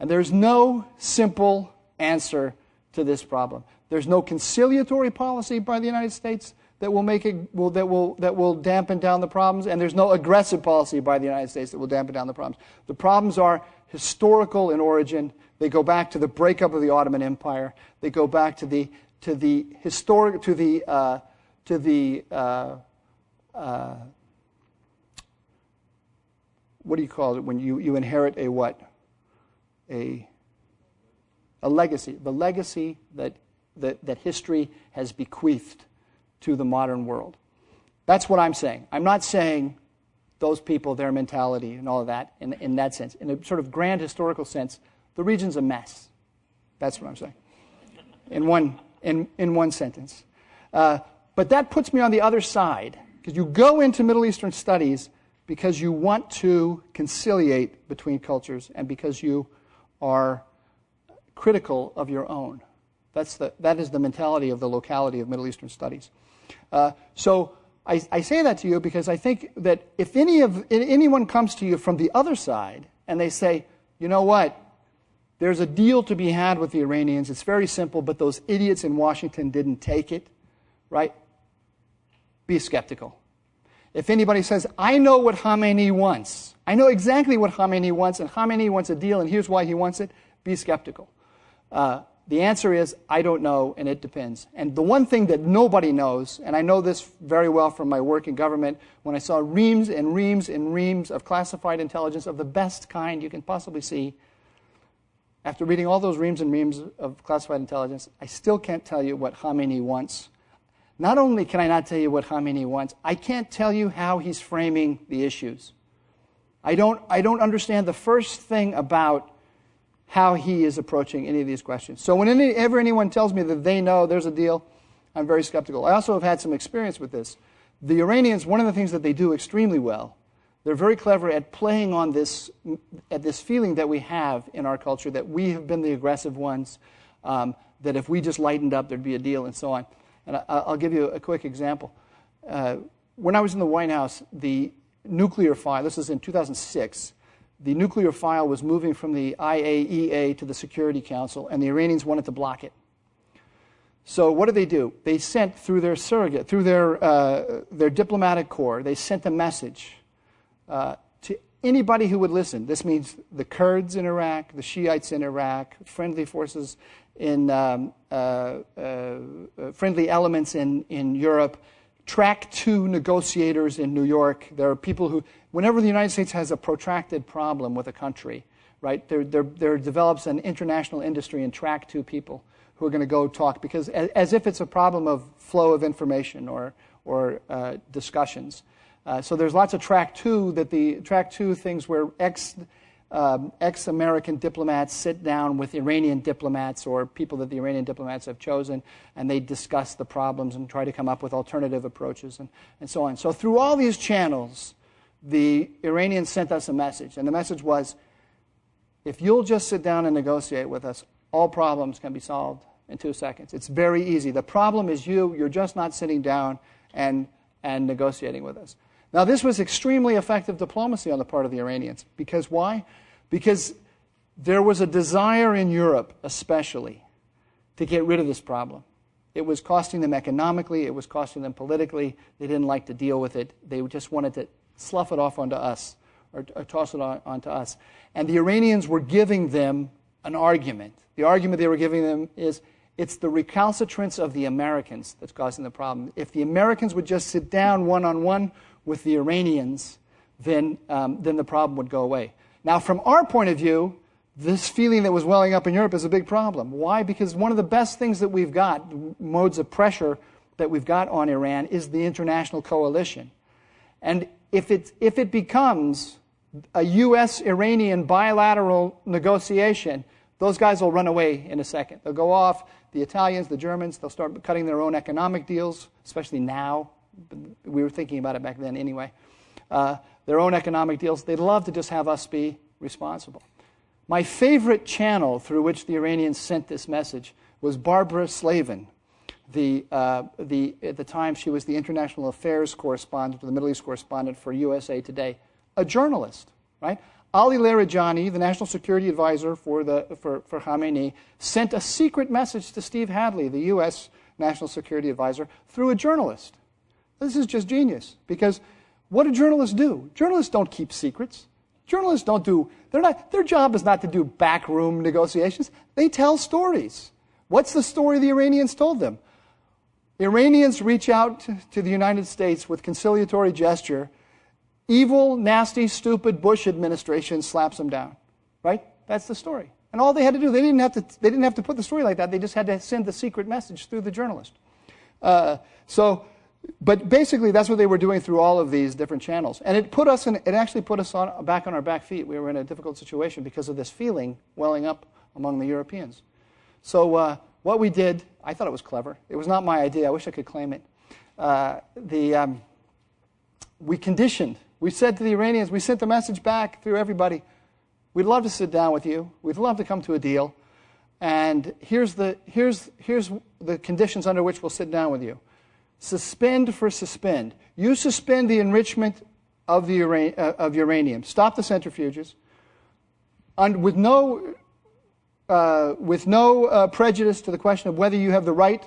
And there's no simple answer to this problem. There's no conciliatory policy by the United States that will dampen down the problems, and there's no aggressive policy by the United States that will dampen down the problems. The problems are historical in origin. They go back to the breakup of the Ottoman Empire. They go back to the what do you call it when you inherit a what? A legacy. The legacy that history has bequeathed to the modern world. That's what I'm saying. I'm not saying those people, their mentality, and all of that in that sense. In a sort of grand historical sense, the region's a mess. That's what I'm saying. In one sentence. But that puts me on the other side, because you go into Middle Eastern studies because you want to conciliate between cultures and because you are critical of your own. That is the mentality of the locality of Middle Eastern studies. So I say that to you because I think that if anyone comes to you from the other side and they say, you know what, there's a deal to be had with the Iranians, it's very simple, but those idiots in Washington didn't take it, right? Be skeptical. If anybody says, I know what Khamenei wants, I know exactly what Khamenei wants, and Khamenei wants a deal, and here's why he wants it, be skeptical. The answer is, I don't know, and it depends. And the one thing that nobody knows, and I know this very well from my work in government, when I saw reams and reams and reams of classified intelligence of the best kind you can possibly see, after reading all those reams and reams of classified intelligence, I still can't tell you what Khamenei wants. Not only can I not tell you what Khamenei wants, I can't tell you how he's framing the issues. I don't understand the first thing about how he is approaching any of these questions. So whenever anyone tells me that they know there's a deal, I'm very skeptical. I also have had some experience with this. The Iranians, one of the things that they do extremely well, they're very clever at playing on this feeling that we have in our culture that we have been the aggressive ones, that if we just lightened up, there'd be a deal, and so on. And I'll give you a quick example. When I was in the White House, the nuclear file, this is in 2006, the nuclear file was moving from the IAEA to the Security Council, and the Iranians wanted to block it. So what did they do? They sent through their surrogate, through their diplomatic corps, they sent a message to anybody who would listen. This means the Kurds in Iraq, the Shiites in Iraq, friendly forces in friendly elements in Europe, Track 2 negotiators in New York. There are people who, whenever the United States has a protracted problem with a country, right, there develops an international industry in Track 2 people who are going to go talk, because as if it's a problem of flow of information or discussions. So there's lots of Track 2 Track 2 things where ex-American diplomats sit down with Iranian diplomats or people that the Iranian diplomats have chosen, and they discuss the problems and try to come up with alternative approaches and so on. So through all these channels, the Iranians sent us a message, and the message was, if you'll just sit down and negotiate with us, all problems can be solved in 2 seconds. It's very easy. The problem is you're just not sitting down and negotiating with us. Now, this was extremely effective diplomacy on the part of the Iranians. Because why? Because there was a desire in Europe, especially, to get rid of this problem. It was costing them economically. It was costing them politically. They didn't like to deal with it. They just wanted to slough it off onto us or toss it onto us. And the Iranians were giving them an argument. The argument they were giving them is, it's the recalcitrance of the Americans that's causing the problem. If the Americans would just sit down one-on-one with the Iranians, then the problem would go away. Now, from our point of view, this feeling that was welling up in Europe is a big problem. Why? Because one of the best things that we've got, modes of pressure that we've got on Iran, is the international coalition. And if it becomes a U.S.-Iranian bilateral negotiation, those guys will run away in a second. They'll go off. The Italians, the Germans, they'll start cutting their own economic deals, especially now. We were thinking about it back then anyway. Their own economic deals. They'd love to just have us be responsible. My favorite channel through which the Iranians sent this message was Barbara Slavin. At the time, she was the international affairs correspondent, the Middle East correspondent for USA Today, a journalist, right? Ali Larijani, the national security advisor for Khamenei, sent a secret message to Steve Hadley, the U.S. national security advisor, through a journalist. This is just genius, because what do journalists do? Journalists don't keep secrets. Journalists don't do, their job is not to do backroom negotiations. They tell stories. What's the story the Iranians told them? Iranians reach out to the United States with conciliatory gesture. Evil, nasty, stupid Bush administration slaps them down. Right? That's the story. And all they had to do, they didn't have to put the story like that. They just had to send the secret message through the journalist. But basically, that's what they were doing through all of these different channels. And it actually put us back on our back feet. We were in a difficult situation because of this feeling welling up among the Europeans. So what we did, I thought it was clever. It was not my idea. I wish I could claim it. We conditioned. We said to the Iranians, we sent the message back through everybody. We'd love to sit down with you. We'd love to come to a deal. And here's the conditions under which we'll sit down with you. Suspend for suspend. You suspend the enrichment of uranium. Stop the centrifuges. With no prejudice to the question of whether you have the right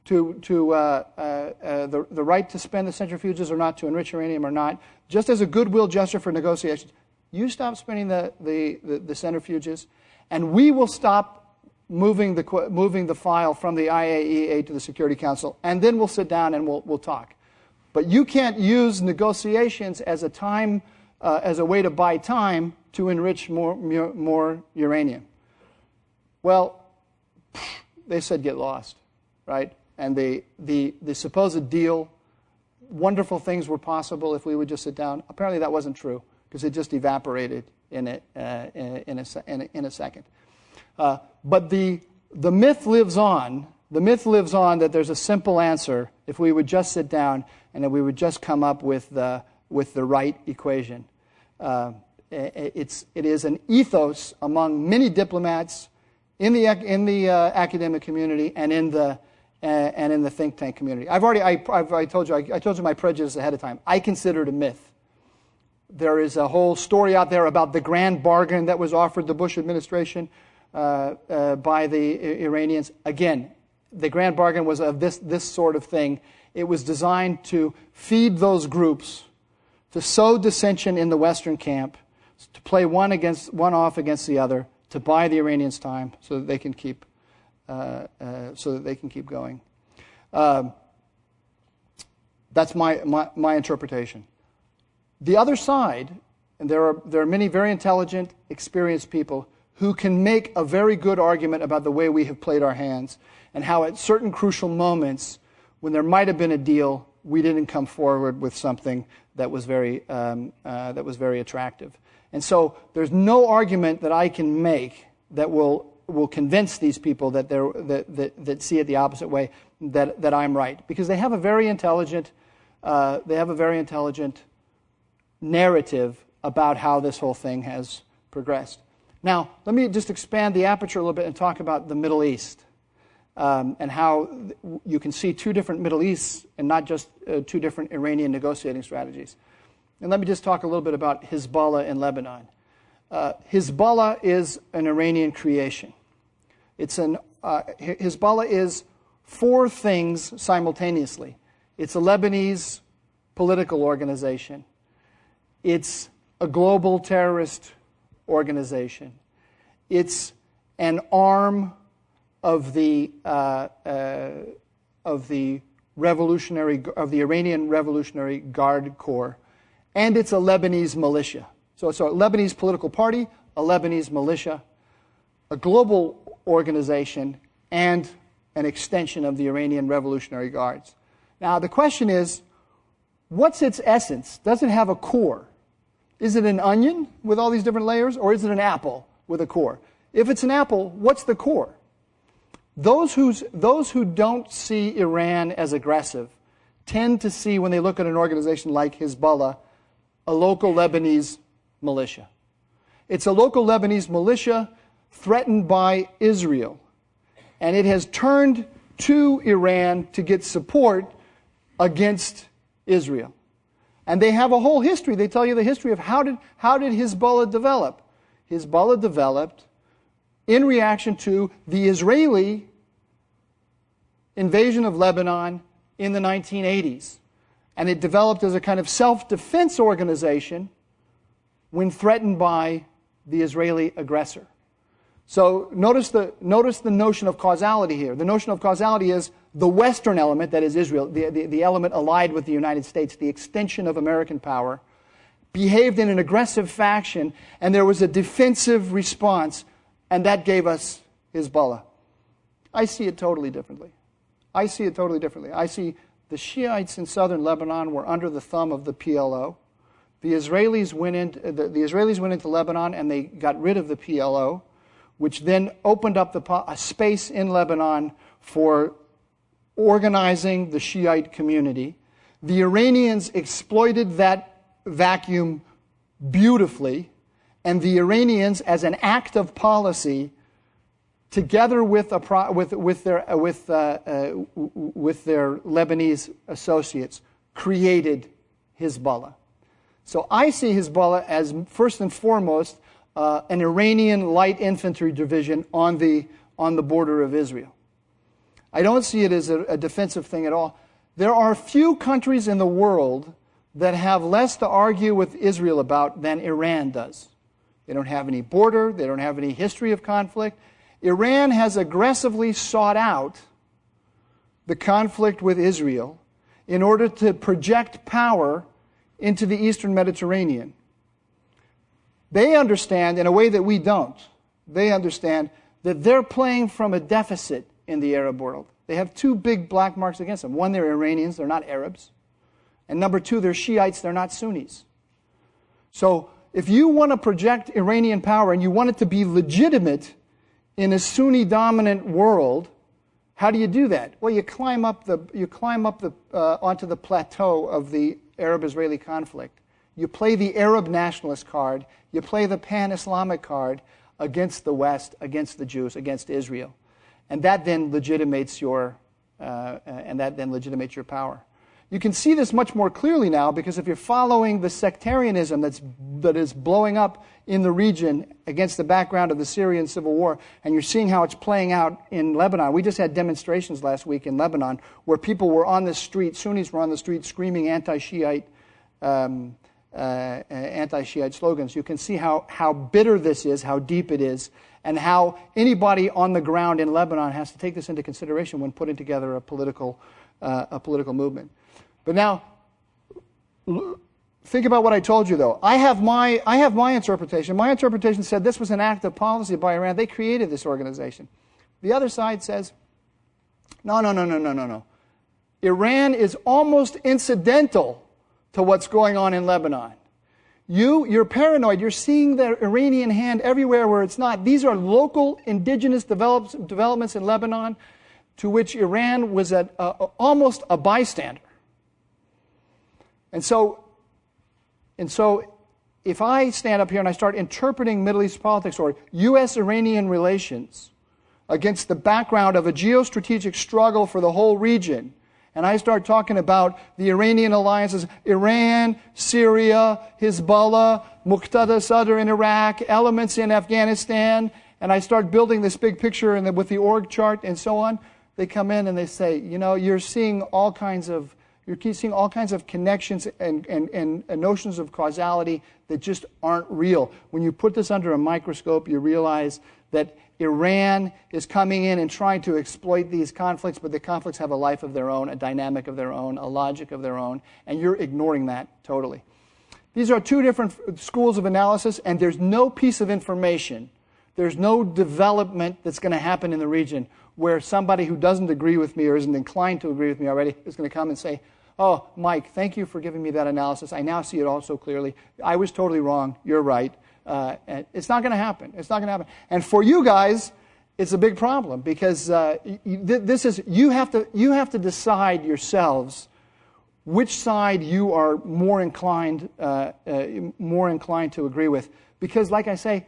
the right to spend the centrifuges or not, to enrich uranium or not, just as a goodwill gesture for negotiations. You stop spending the centrifuges, and we will stop moving the file from the IAEA to the Security Council, and then we'll sit down and we'll talk. But you can't use negotiations as a way to buy time to enrich more uranium. Well, they said get lost, right? And the supposed deal, wonderful things were possible if we would just sit down. Apparently that wasn't true, because it just evaporated in a second. But the myth lives on. The myth lives on that there's a simple answer if we would just sit down and that we would just come up with the right equation. It is an ethos among many diplomats in the academic community and in the think tank community. I told you my prejudice ahead of time. I consider it a myth. There is a whole story out there about the grand bargain that was offered the Bush administration by the Iranians. Again, the grand bargain was of this sort of thing. It was designed to feed those groups, to sow dissension in the Western camp, to play one off against the other, to buy the Iranians time so that they can keep going. That's my interpretation. The other side, and there are many very intelligent, experienced people who can make a very good argument about the way we have played our hands and how at certain crucial moments when there might have been a deal, we didn't come forward with something that was very attractive. And so there's no argument that I can make that will convince these people that see it the opposite way that I'm right, because they have a very intelligent narrative about how this whole thing has progressed. Now, let me just expand the aperture a little bit and talk about the Middle East and how you can see two different Middle Easts and not just two different Iranian negotiating strategies. And let me just talk a little bit about Hezbollah in Lebanon. Hezbollah is an Iranian creation. Hezbollah is four things simultaneously. It's a Lebanese political organization. It's a global terrorist organization. It's an arm of the Iranian Revolutionary Guard Corps, and it's a Lebanese militia. So it's a Lebanese political party, a Lebanese militia, a global organization, and an extension of the Iranian Revolutionary Guards. Now, the question is, what's its essence? Does it have a core? Is it an onion with all these different layers, or is it an apple with a core? If it's an apple, what's the core? Those who don't see Iran as aggressive tend to see, when they look at an organization like Hezbollah, a local Lebanese militia. It's a local Lebanese militia threatened by Israel. And it has turned to Iran to get support against Israel. And they have a whole history. They tell you the history of how did Hezbollah develop. Hezbollah developed in reaction to the Israeli invasion of Lebanon in the 1980s. And it developed as a kind of self-defense organization when threatened by the Israeli aggressor. So notice the notion of causality here. The notion of causality is the Western element, that is Israel, the element allied with the United States, the extension of American power, behaved in an aggressive fashion, and there was a defensive response, and that gave us Hezbollah. I see it totally differently. I see the Shiites in southern Lebanon were under the thumb of the PLO. The Israelis went into Lebanon and they got rid of the PLO, which then opened up a space in Lebanon for organizing the Shiite community. The Iranians exploited that vacuum beautifully, and the Iranians, as an act of policy, together with their Lebanese associates, created Hezbollah. So I see Hezbollah as, first and foremost, an Iranian light infantry division on the border of Israel. I don't see it as a defensive thing at all. There are few countries in the world that have less to argue with Israel about than Iran does. They don't have any border. They don't have any history of conflict. Iran has aggressively sought out the conflict with Israel in order to project power into the Eastern Mediterranean. They understand, in a way that we don't, they understand that they're playing from a deficit in the Arab world. They have two big black marks against them. One, they're Iranians, they're not Arabs. And number two, they're Shiites, they're not Sunnis. So if you want to project Iranian power and you want it to be legitimate in a Sunni-dominant world, how do you do that? Well, you climb up onto the plateau of the Arab-Israeli conflict. You play the Arab nationalist card. You play the pan-Islamic card against the West, against the Jews, against Israel, and that then legitimates your power. You can see this much more clearly now because if you're following the sectarianism that is blowing up in the region against the background of the Syrian civil war, and you're seeing how it's playing out in Lebanon. We just had demonstrations last week in Lebanon where people were on the street, Sunnis were on the street screaming anti-Shiite slogans. You can see how bitter this is, how deep it is, and how anybody on the ground in Lebanon has to take this into consideration when putting together a political movement. But now, think about what I told you, though. I have my interpretation. My interpretation said this was an act of policy by Iran. They created this organization. The other side says, no. Iran is almost incidental to what's going on in Lebanon. You're paranoid. You're seeing the Iranian hand everywhere where it's not. These are local indigenous developments in Lebanon to which Iran was almost a bystander. And so if I stand up here and I start interpreting Middle East politics or U.S.-Iranian relations against the background of a geostrategic struggle for the whole region, and I start talking about the Iranian alliances, Iran, Syria, Hezbollah, Muqtada Sadr in Iraq, elements in Afghanistan, and I start building this big picture with the org chart and so on, they come in and they say, you're seeing all kinds of connections and notions of causality that just aren't real. When you put this under a microscope, you realize that Iran is coming in and trying to exploit these conflicts, but the conflicts have a life of their own, a dynamic of their own, a logic of their own, and you're ignoring that totally. These are two different schools of analysis, and there's no piece of information, there's no development that's going to happen in the region where somebody who doesn't agree with me or isn't inclined to agree with me already is going to come and say, oh, Mike, thank you for giving me that analysis. I now see it all so clearly. I was totally wrong. You're right. And it's not going to happen. It's not going to happen. And for you guys, it's a big problem because you have to decide yourselves which side you are more inclined to agree with. Because, like I say,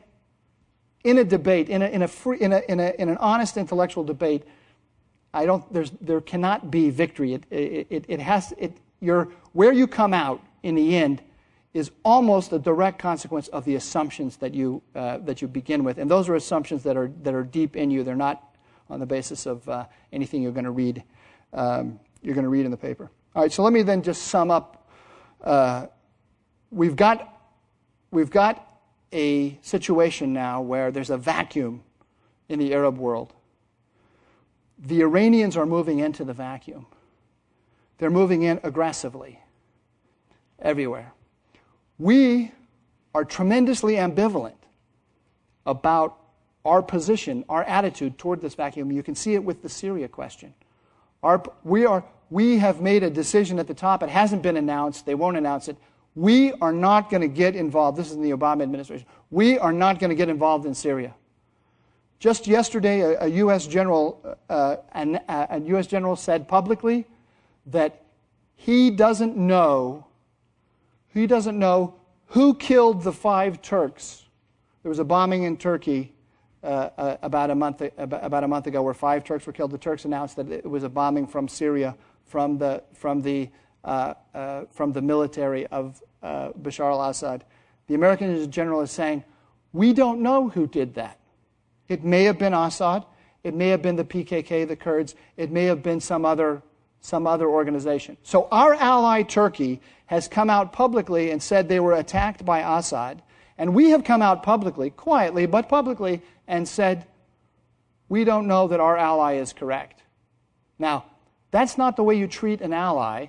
in a debate, in an honest intellectual debate, there cannot be victory. Where you come out in the end is almost a direct consequence of the assumptions that you begin with, and those are assumptions that are deep in you. They're not on the basis of anything you're going to read. You're going to read in the paper. All right. So let me then just sum up. We've got a situation now where there's a vacuum in the Arab world. The Iranians are moving into the vacuum. They're moving in aggressively everywhere. We are tremendously ambivalent about our position, our attitude toward this vacuum. You can see it with the Syria question. We have made a decision at the top. It hasn't been announced. They won't announce it. We are not going to get involved. This is in the Obama administration. We are not going to get involved in Syria. Just yesterday, a U.S. general said publicly that he doesn't know who killed the 5 Turks. There was a bombing in Turkey about a month ago where 5 Turks were killed. The Turks announced that it was a bombing from Syria, from the military of Bashar al-Assad. The American general is saying, we don't know who did that. It may have been Assad. It may have been the PKK, the Kurds. It may have been some other organization. So our ally Turkey has come out publicly and said they were attacked by Assad. And we have come out publicly, quietly, but publicly, and said, we don't know that our ally is correct. Now, that's not the way you treat an ally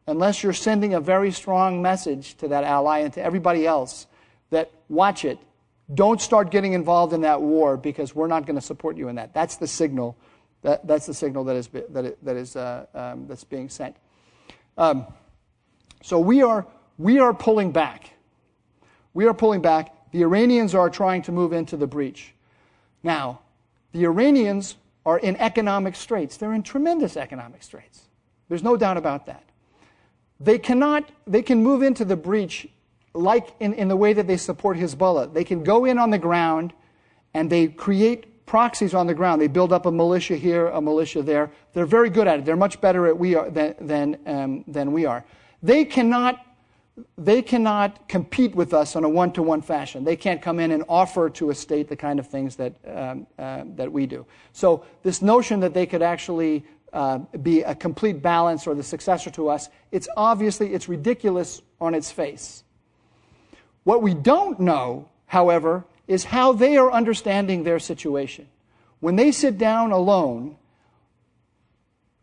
unless you're sending a very strong message to that ally and to everybody else that, watch it, don't start getting involved in that war because we're not going to support you in that. That's the signal. That's the signal that's being sent. So we are pulling back. We are pulling back. The Iranians are trying to move into the breach. Now, the Iranians are in economic straits. They're in tremendous economic straits. There's no doubt about that. They can move into the breach like in the way that they support Hezbollah. They can go in on the ground and they create proxies on the ground. They build up a militia here, a militia there. They're very good at it. They're much better at than we are. They cannot compete with us on a one-to-one fashion. They can't come in and offer to a state the kind of things that we do. So this notion that they could actually be a complete balance or the successor to us, it's ridiculous on its face. What we don't know, however, is how they are understanding their situation. When they sit down alone,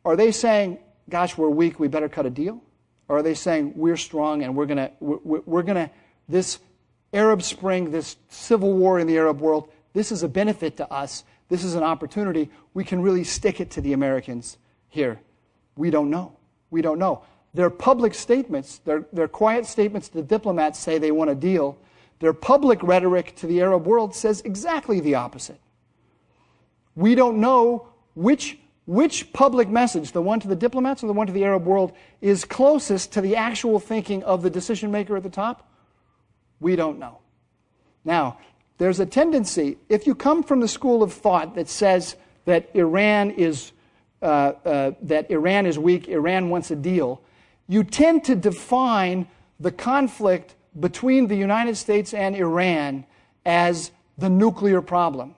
are they saying, gosh, we're weak, we better cut a deal? Or are they saying, we're strong and we're gonna this Arab Spring, this civil war in the Arab world, this is a benefit to us. This is an opportunity. We can really stick it to the Americans here. We don't know. We don't know. Their public statements, their quiet statements to the diplomats say they want a deal. Their public rhetoric to the Arab world says exactly the opposite. We don't know which public message, the one to the diplomats or the one to the Arab world, is closest to the actual thinking of the decision maker at the top. We don't know. Now, there's a tendency, if you come from the school of thought that says that Iran is weak, Iran wants a deal, you tend to define the conflict between the United States and Iran as the nuclear problem.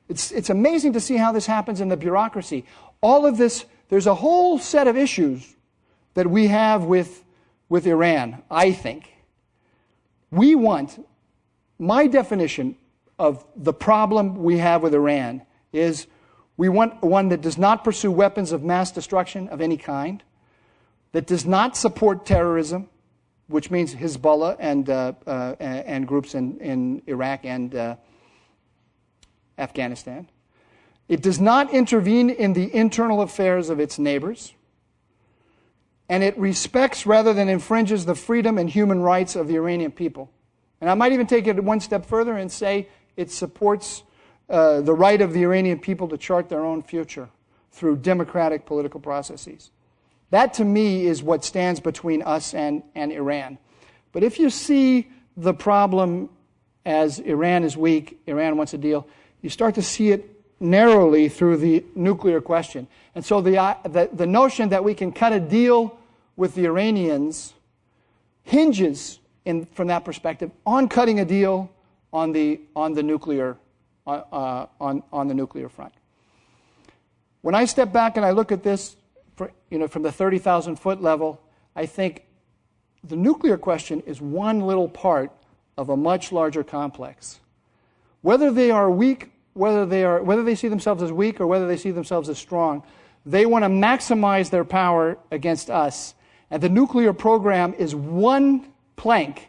It's amazing to see how this happens in the bureaucracy. All of this, there's a whole set of issues that we have with Iran, I think. My definition of the problem we have with Iran is we want one that does not pursue weapons of mass destruction of any kind, that does not support terrorism, which means Hezbollah and groups in Iraq and Afghanistan. It does not intervene in the internal affairs of its neighbors. And it respects rather than infringes the freedom and human rights of the Iranian people. And I might even take it one step further and say it supports the right of the Iranian people to chart their own future through democratic political processes. That, to me, is what stands between us and Iran. But if you see the problem as Iran is weak, Iran wants a deal, you start to see it narrowly through the nuclear question. And so the notion that we can cut a deal with the Iranians hinges, from that perspective, on cutting a deal on the nuclear front. When I step back and I look at this, from the 30,000-foot level, I think the nuclear question is one little part of a much larger complex. Whether they are weak, whether they see themselves as weak or whether they see themselves as strong, they want to maximize their power against us. And the nuclear program is one plank.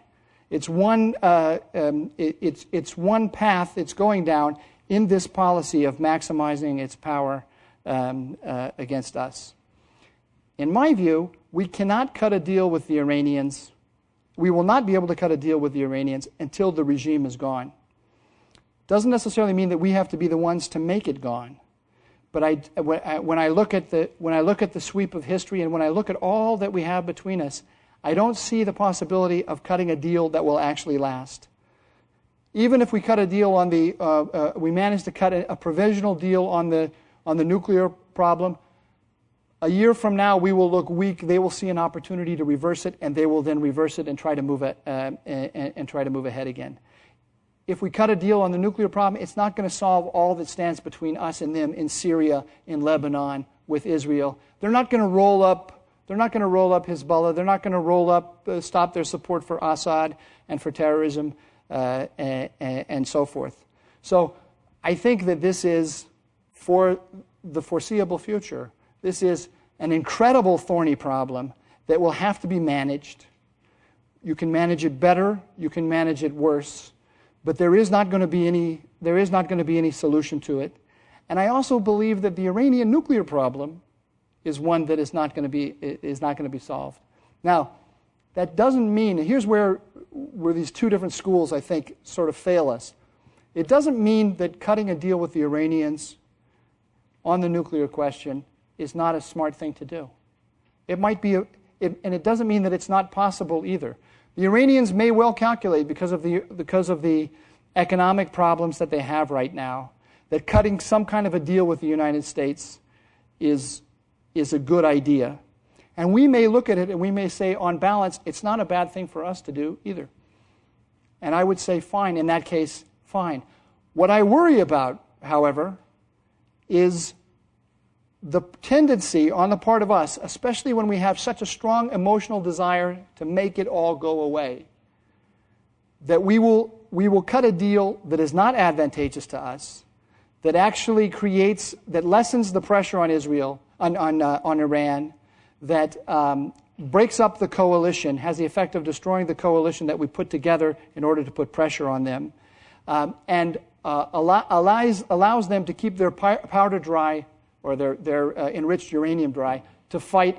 It's one path it's going down in this policy of maximizing its power against us. In my view, we cannot cut a deal with the Iranians. We will not be able to cut a deal with the Iranians until the regime is gone. Doesn't necessarily mean that we have to be the ones to make it gone. But when I look at the sweep of history and when I look at all that we have between us, I don't see the possibility of cutting a deal that will actually last. Even if we cut a deal on we manage to cut a provisional deal on the nuclear problem, a year from now we will look weak. They will see an opportunity to reverse it, and they will then reverse it and try to move ahead again. If we cut a deal on the nuclear problem, it's not going to solve all that stands between us and them in Syria, in Lebanon, with Israel. They're not going to roll up Hezbollah. They're not going to stop their support for Assad and for terrorism and so forth. So I think that this is, for the foreseeable future, this is an incredible thorny problem that will have to be managed. You can manage it better. You can manage it worse. But there is not going to be any solution to it. And I also believe that the Iranian nuclear problem is one that is not going to be solved. Now, that doesn't mean, here's where these two different schools, I think, sort of fail us. It doesn't mean that cutting a deal with the Iranians on the nuclear question is not a smart thing to do. It might be, and it doesn't mean that it's not possible either. The Iranians may well calculate, because of the economic problems that they have right now, that cutting some kind of a deal with the United States is a good idea. And we may look at it and we may say, on balance, it's not a bad thing for us to do either. And I would say, fine, in that case, fine. What I worry about, however, is the tendency on the part of us, especially when we have such a strong emotional desire to make it all go away, that we will cut a deal that is not advantageous to us, that actually that lessens the pressure on Israel, on Iran, that breaks up the coalition, has the effect of destroying the coalition that we put together in order to put pressure on them, and allows them to keep their powder dry, or their enriched uranium dry, to fight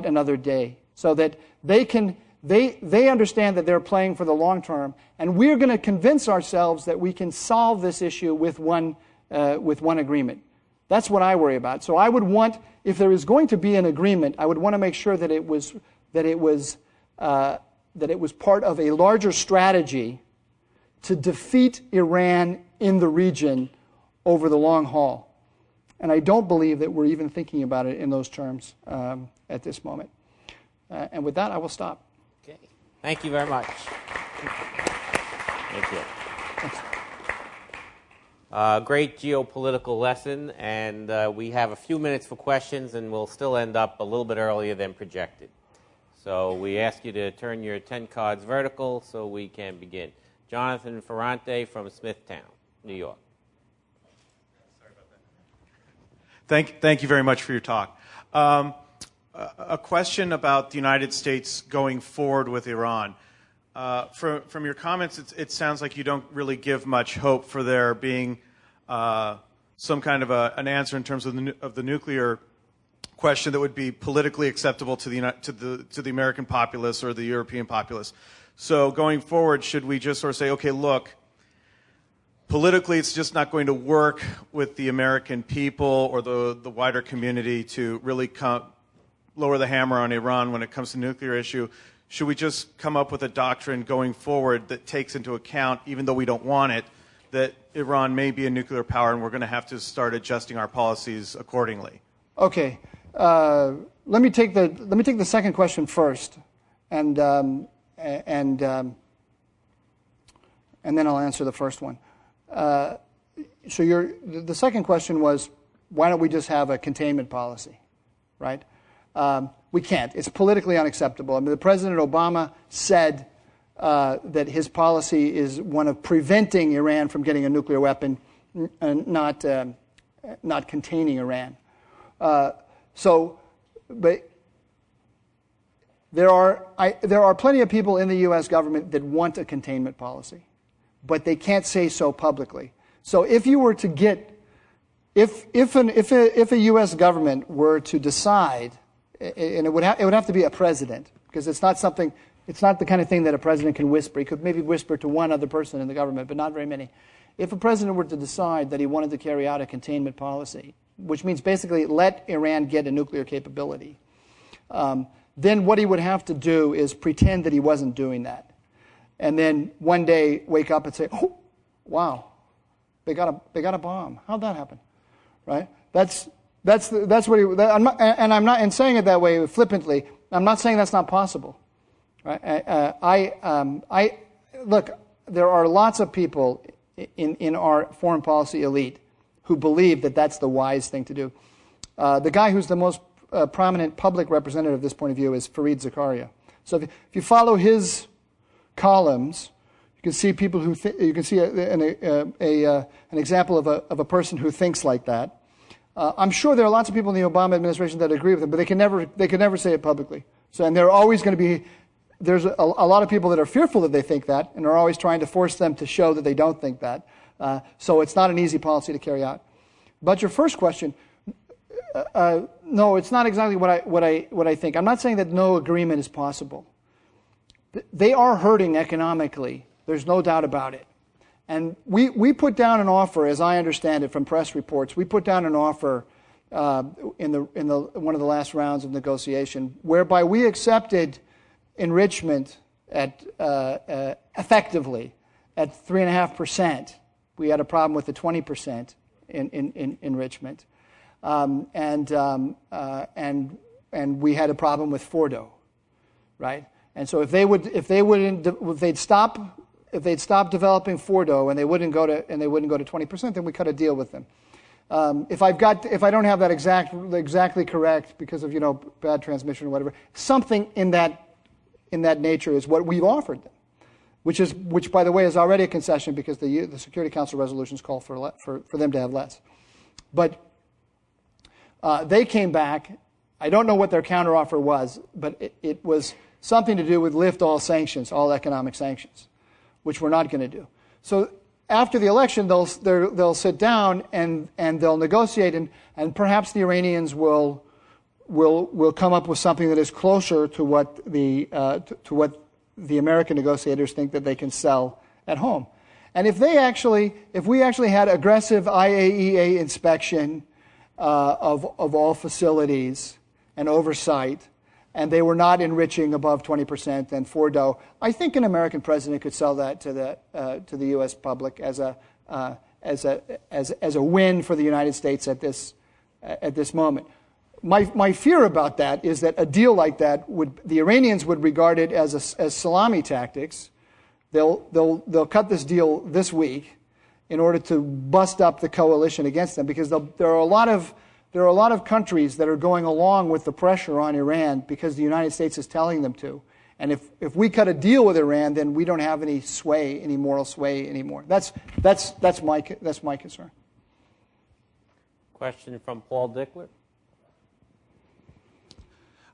another day, so that they understand that they're playing for the long term, and we're going to convince ourselves that we can solve this issue with one agreement. That's what I worry about. So I would want, if there is going to be an agreement, I would want to make sure that it was part of a larger strategy to defeat Iran in the region over the long haul. And I don't believe that we're even thinking about it in those terms at this moment. And with that, I will stop. Okay. Thank you very much. Thank you. Great geopolitical lesson, and we have a few minutes for questions, and we'll still end up a little bit earlier than projected. So we ask you to turn your 10 cards vertical so we can begin. Jonathan Ferrante from Smithtown, New York. Thank you very much for your talk. a question about the United States going forward with Iran. From your comments, it sounds like you don't really give much hope for there being some kind of an answer in terms of the nuclear question that would be politically acceptable to the American populace or the European populace. So going forward, should we just sort of say, okay, look, politically it's just not going to work with the American people or the wider community to really lower the hammer on Iran when it comes to the nuclear issue? Should we just come up with a doctrine going forward that takes into account, even though we don't want it, that Iran may be a nuclear power and we're going to have to start adjusting our policies accordingly? Okay. Let me take the second question first, and then I'll answer the first one. So the second question was, why don't we just have a containment policy, right? We can't. It's politically unacceptable. I mean, President Obama said that his policy is one of preventing Iran from getting a nuclear weapon, and not containing Iran. But there are plenty of people in the U.S. government that want a containment policy, but they can't say so publicly. So if you were to get, if a U.S. government were to decide, and it would have to be a president, because it's not the kind of thing that a president can whisper. He could maybe whisper to one other person in the government, but not very many. If a president were to decide that he wanted to carry out a containment policy, which means basically let Iran get a nuclear capability, then what he would have to do is pretend that he wasn't doing that, and then one day wake up and say, "Oh, wow, they got a bomb. How'd that happen?" Right? That's what he. I'm not saying it that way flippantly. I'm not saying that's not possible. Right? Look. There are lots of people in our foreign policy elite who believe that that's the wise thing to do. The guy who's the most prominent public representative of this point of view is Fareed Zakaria. So if you follow his columns, you can see people who you can see an example of a person who thinks like that. I'm sure there are lots of people in the Obama administration that agree with him, but they can never say it publicly. So, and there are always going to be, there's a lot of people that are fearful that they think that, and are always trying to force them to show that they don't think that. So it's not an easy policy to carry out. But your first question, no, it's not exactly what I think. I'm not saying that no agreement is possible. They are hurting economically. There's no doubt about it. And we put down an offer, as I understand it from press reports. We put down an offer in one of the last rounds of negotiation, whereby we accepted enrichment at effectively at 3.5%. We had a problem with the 20% in enrichment, and we had a problem with Fordo, right? And so if they'd stop developing Fordo and they wouldn't go to 20%, then we cut a deal with them. If I don't have that exactly correct because of bad transmission or whatever, something in that nature is what we've offered them, which by the way is already a concession because the Security Council resolutions call for them to have less. But they came back. I don't know what their counteroffer was, but it was something to do with lift all sanctions, all economic sanctions, which we're not going to do. So after the election, they'll sit down and they'll negotiate, and perhaps the Iranians will come up with something that is closer to what the American negotiators think that they can sell at home. And if we actually had aggressive IAEA inspection of all facilities and oversight, and they were not enriching above 20% and Fordo, I think an American president could sell that to the U.S. public as a win for the United States at this moment. My fear about that is that a deal like that the Iranians would regard it as salami tactics. They'll cut this deal this week in order to bust up the coalition against them, because there are a lot of countries that are going along with the pressure on Iran because the United States is telling them to. And if we cut a deal with Iran, then we don't have any moral sway anymore. That's my concern. Question from Paul Dickler.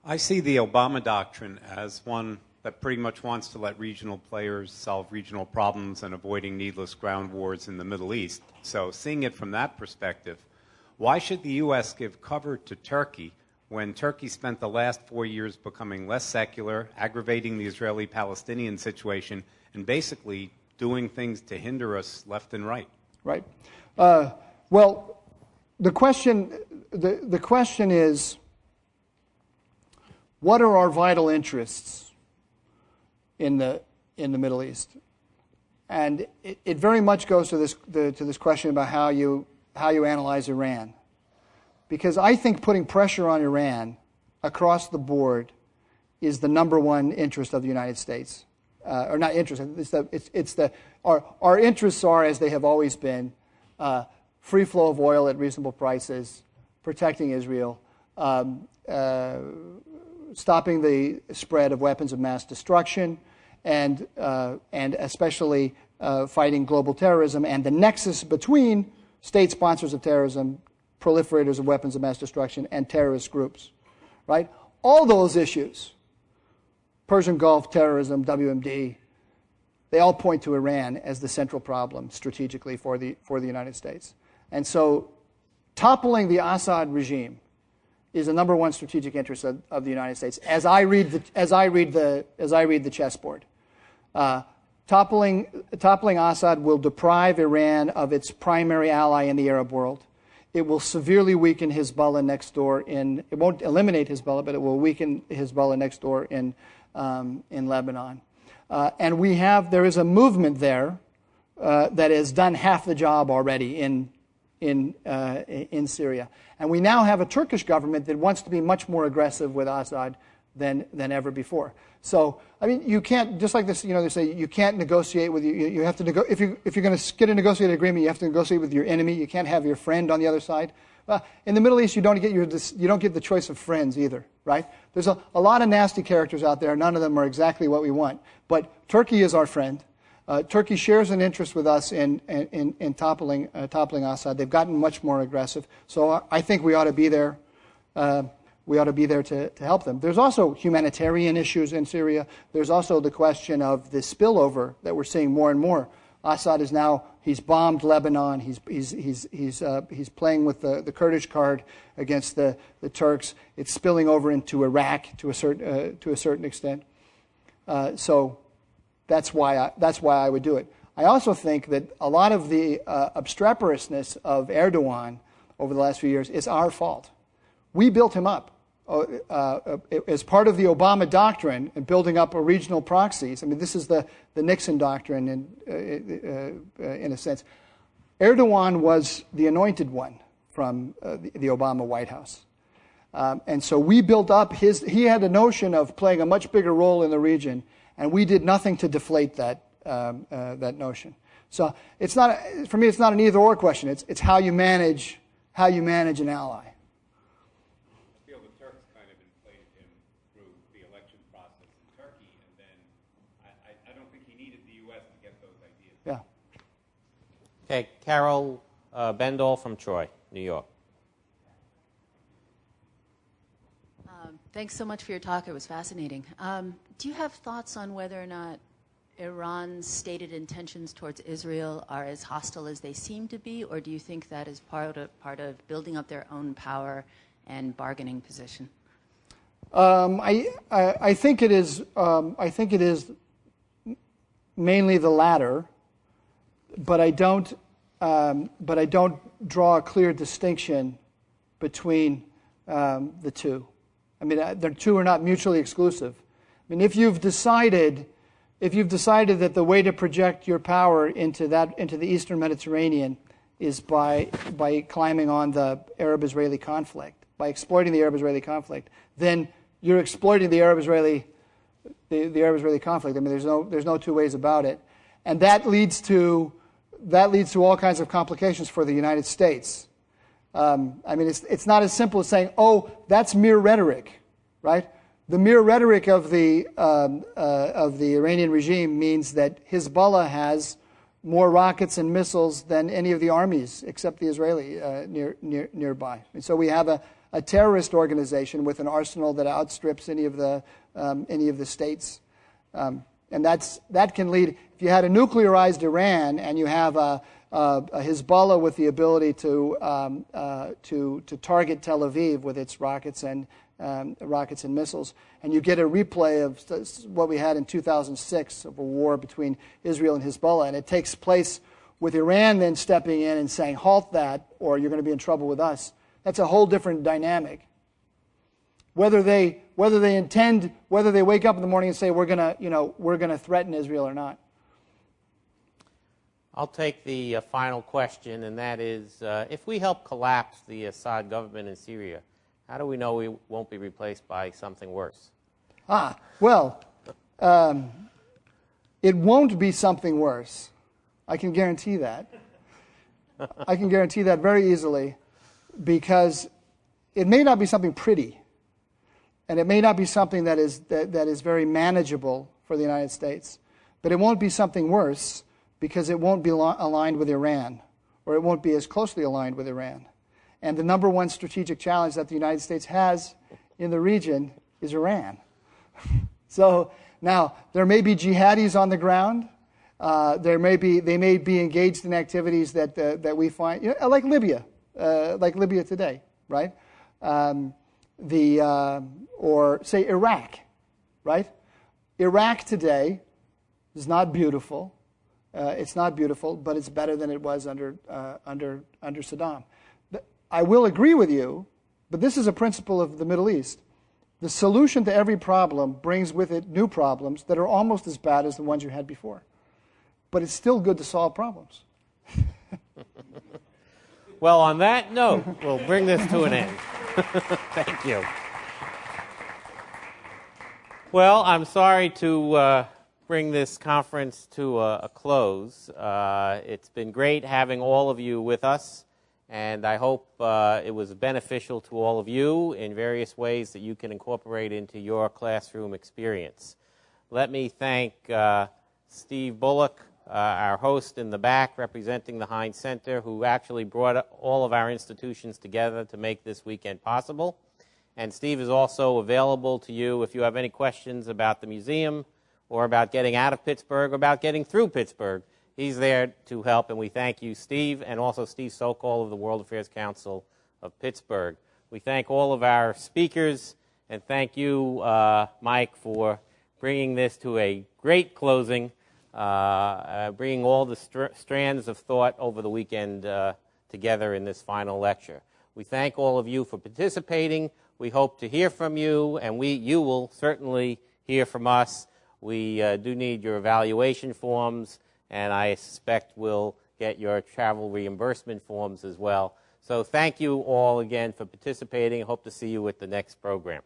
I see the Obama Doctrine as one that pretty much wants to let regional players solve regional problems and avoiding needless ground wars in the Middle East. So seeing it from that perspective, why should the U.S. give cover to Turkey when Turkey spent the last 4 years becoming less secular, aggravating the Israeli-Palestinian situation, and basically doing things to hinder us left and right? Right. Well, the question is, what are our vital interests in the Middle East? And it very much goes to this question about how you analyze Iran, because I think putting pressure on Iran across the board is the number one interest of the United States, or not interest. Our interests are, as they have always been, free flow of oil at reasonable prices, protecting Israel, stopping the spread of weapons of mass destruction, and especially fighting global terrorism and the nexus between state sponsors of terrorism, proliferators of weapons of mass destruction, and terrorist groups. Right? All those issues, Persian Gulf, terrorism, WMD, they all point to Iran as the central problem strategically for the United States. And so toppling the Assad regime is the number one strategic interest of the United States, as I read the chessboard. Toppling Assad will deprive Iran of its primary ally in the Arab world. It will severely weaken Hezbollah next door it won't eliminate Hezbollah, but it will weaken Hezbollah next door in Lebanon. And there is a movement there that has done half the job already in Syria. And we now have a Turkish government that wants to be much more aggressive with Assad than ever before. So, I mean, you can't, just like this, they say you can't negotiate with you have to if you're going to get a negotiated agreement, you have to negotiate with your enemy. You can't have your friend on the other side. Well, in the Middle East, you don't get the choice of friends either, right? There's a lot of nasty characters out there. None of them are exactly what we want. But Turkey is our friend. Turkey shares an interest with us in toppling Assad. They've gotten much more aggressive. So I think we ought to be there. We ought to be there to help them. There's also humanitarian issues in Syria. There's also the question of the spillover that we're seeing more and more. Assad he's bombed Lebanon. He's playing with the Kurdish card against the Turks. It's spilling over into Iraq to a certain extent. So that's why I would do it. I also think that a lot of the obstreperousness of Erdogan over the last few years is our fault. We built him up as part of the Obama Doctrine and building up regional proxies. I mean, this is the Nixon Doctrine in a sense. Erdogan was the anointed one from the Obama White House. And so we built up he had a notion of playing a much bigger role in the region, and we did nothing to deflate that notion. So for me, it's not an either-or question. It's how you manage an ally. I feel the Turks kind of inflated him through the election process in Turkey, and then I don't think he needed the U.S. to get those ideas. Yeah. Okay, Carol Bendall from Troy, New York. Thanks so much for your talk. It was fascinating. Do you have thoughts on whether or not Iran's stated intentions towards Israel are as hostile as they seem to be, or do you think that is part of building up their own power and bargaining position? I think it is. I think it is mainly the latter, but I don't draw a clear distinction between the two. I mean, the two are not mutually exclusive. I mean, if you've decided that the way to project your power into the Eastern Mediterranean is by climbing on the Arab-Israeli conflict, by exploiting the Arab-Israeli conflict, then you're exploiting the Arab-Israeli conflict. I mean, there's no two ways about it, and that leads to all kinds of complications for the United States. I mean, it's not as simple as saying, "Oh, that's mere rhetoric," right? The mere rhetoric of the Iranian regime means that Hezbollah has more rockets and missiles than any of the armies except the Israeli nearby. And so we have a terrorist organization with an arsenal that outstrips any of the states. And that can lead, if you had a nuclearized Iran and you have a Hezbollah with the ability to target Tel Aviv with its rockets and missiles, and you get a replay of what we had in 2006 of a war between Israel and Hezbollah, and it takes place with Iran then stepping in and saying, halt that, or you're going to be in trouble with us. That's a whole different dynamic. Whether they wake up in the morning and say we're going to threaten Israel or not. I'll take the final question, and that is, if we help collapse the Assad government in Syria, how do we know we won't be replaced by something worse? Well, it won't be something worse. I can guarantee that. I can guarantee that very easily, because it may not be something pretty, and it may not be something that is very manageable for the United States, but it won't be something worse because it won't be aligned with Iran, or it won't be as closely aligned with Iran. And the number one strategic challenge that the United States has in the region is Iran. So now, there may be jihadis on the ground. They may be engaged in activities that we find, like Libya today, right? Or say Iraq, right? Iraq today is not beautiful. It's not beautiful, but it's better than it was under Saddam. I will agree with you, but this is a principle of the Middle East. The solution to every problem brings with it new problems that are almost as bad as the ones you had before. But it's still good to solve problems. Well, on that note, we'll bring this to an end. Thank you. Well, I'm sorry to bring this conference to a close. It's been great having all of you with us, and I hope it was beneficial to all of you in various ways that you can incorporate into your classroom experience. Let me thank Steve Bullock, our host in the back representing the Heinz Center, who actually brought all of our institutions together to make this weekend possible. And Steve is also available to you if you have any questions about the museum or about getting out of Pittsburgh or about getting through Pittsburgh. He's there to help, and we thank you, Steve, and also Steve Sokol of the World Affairs Council of Pittsburgh. We thank all of our speakers, and thank you, Mike, for bringing this to a great closing, bringing all the strands of thought over the weekend together in this final lecture. We thank all of you for participating. We hope to hear from you, and you will certainly hear from us. We do need your evaluation forms, and I suspect we'll get your travel reimbursement forms as well. So thank you all again for participating. I hope to see you at the next program.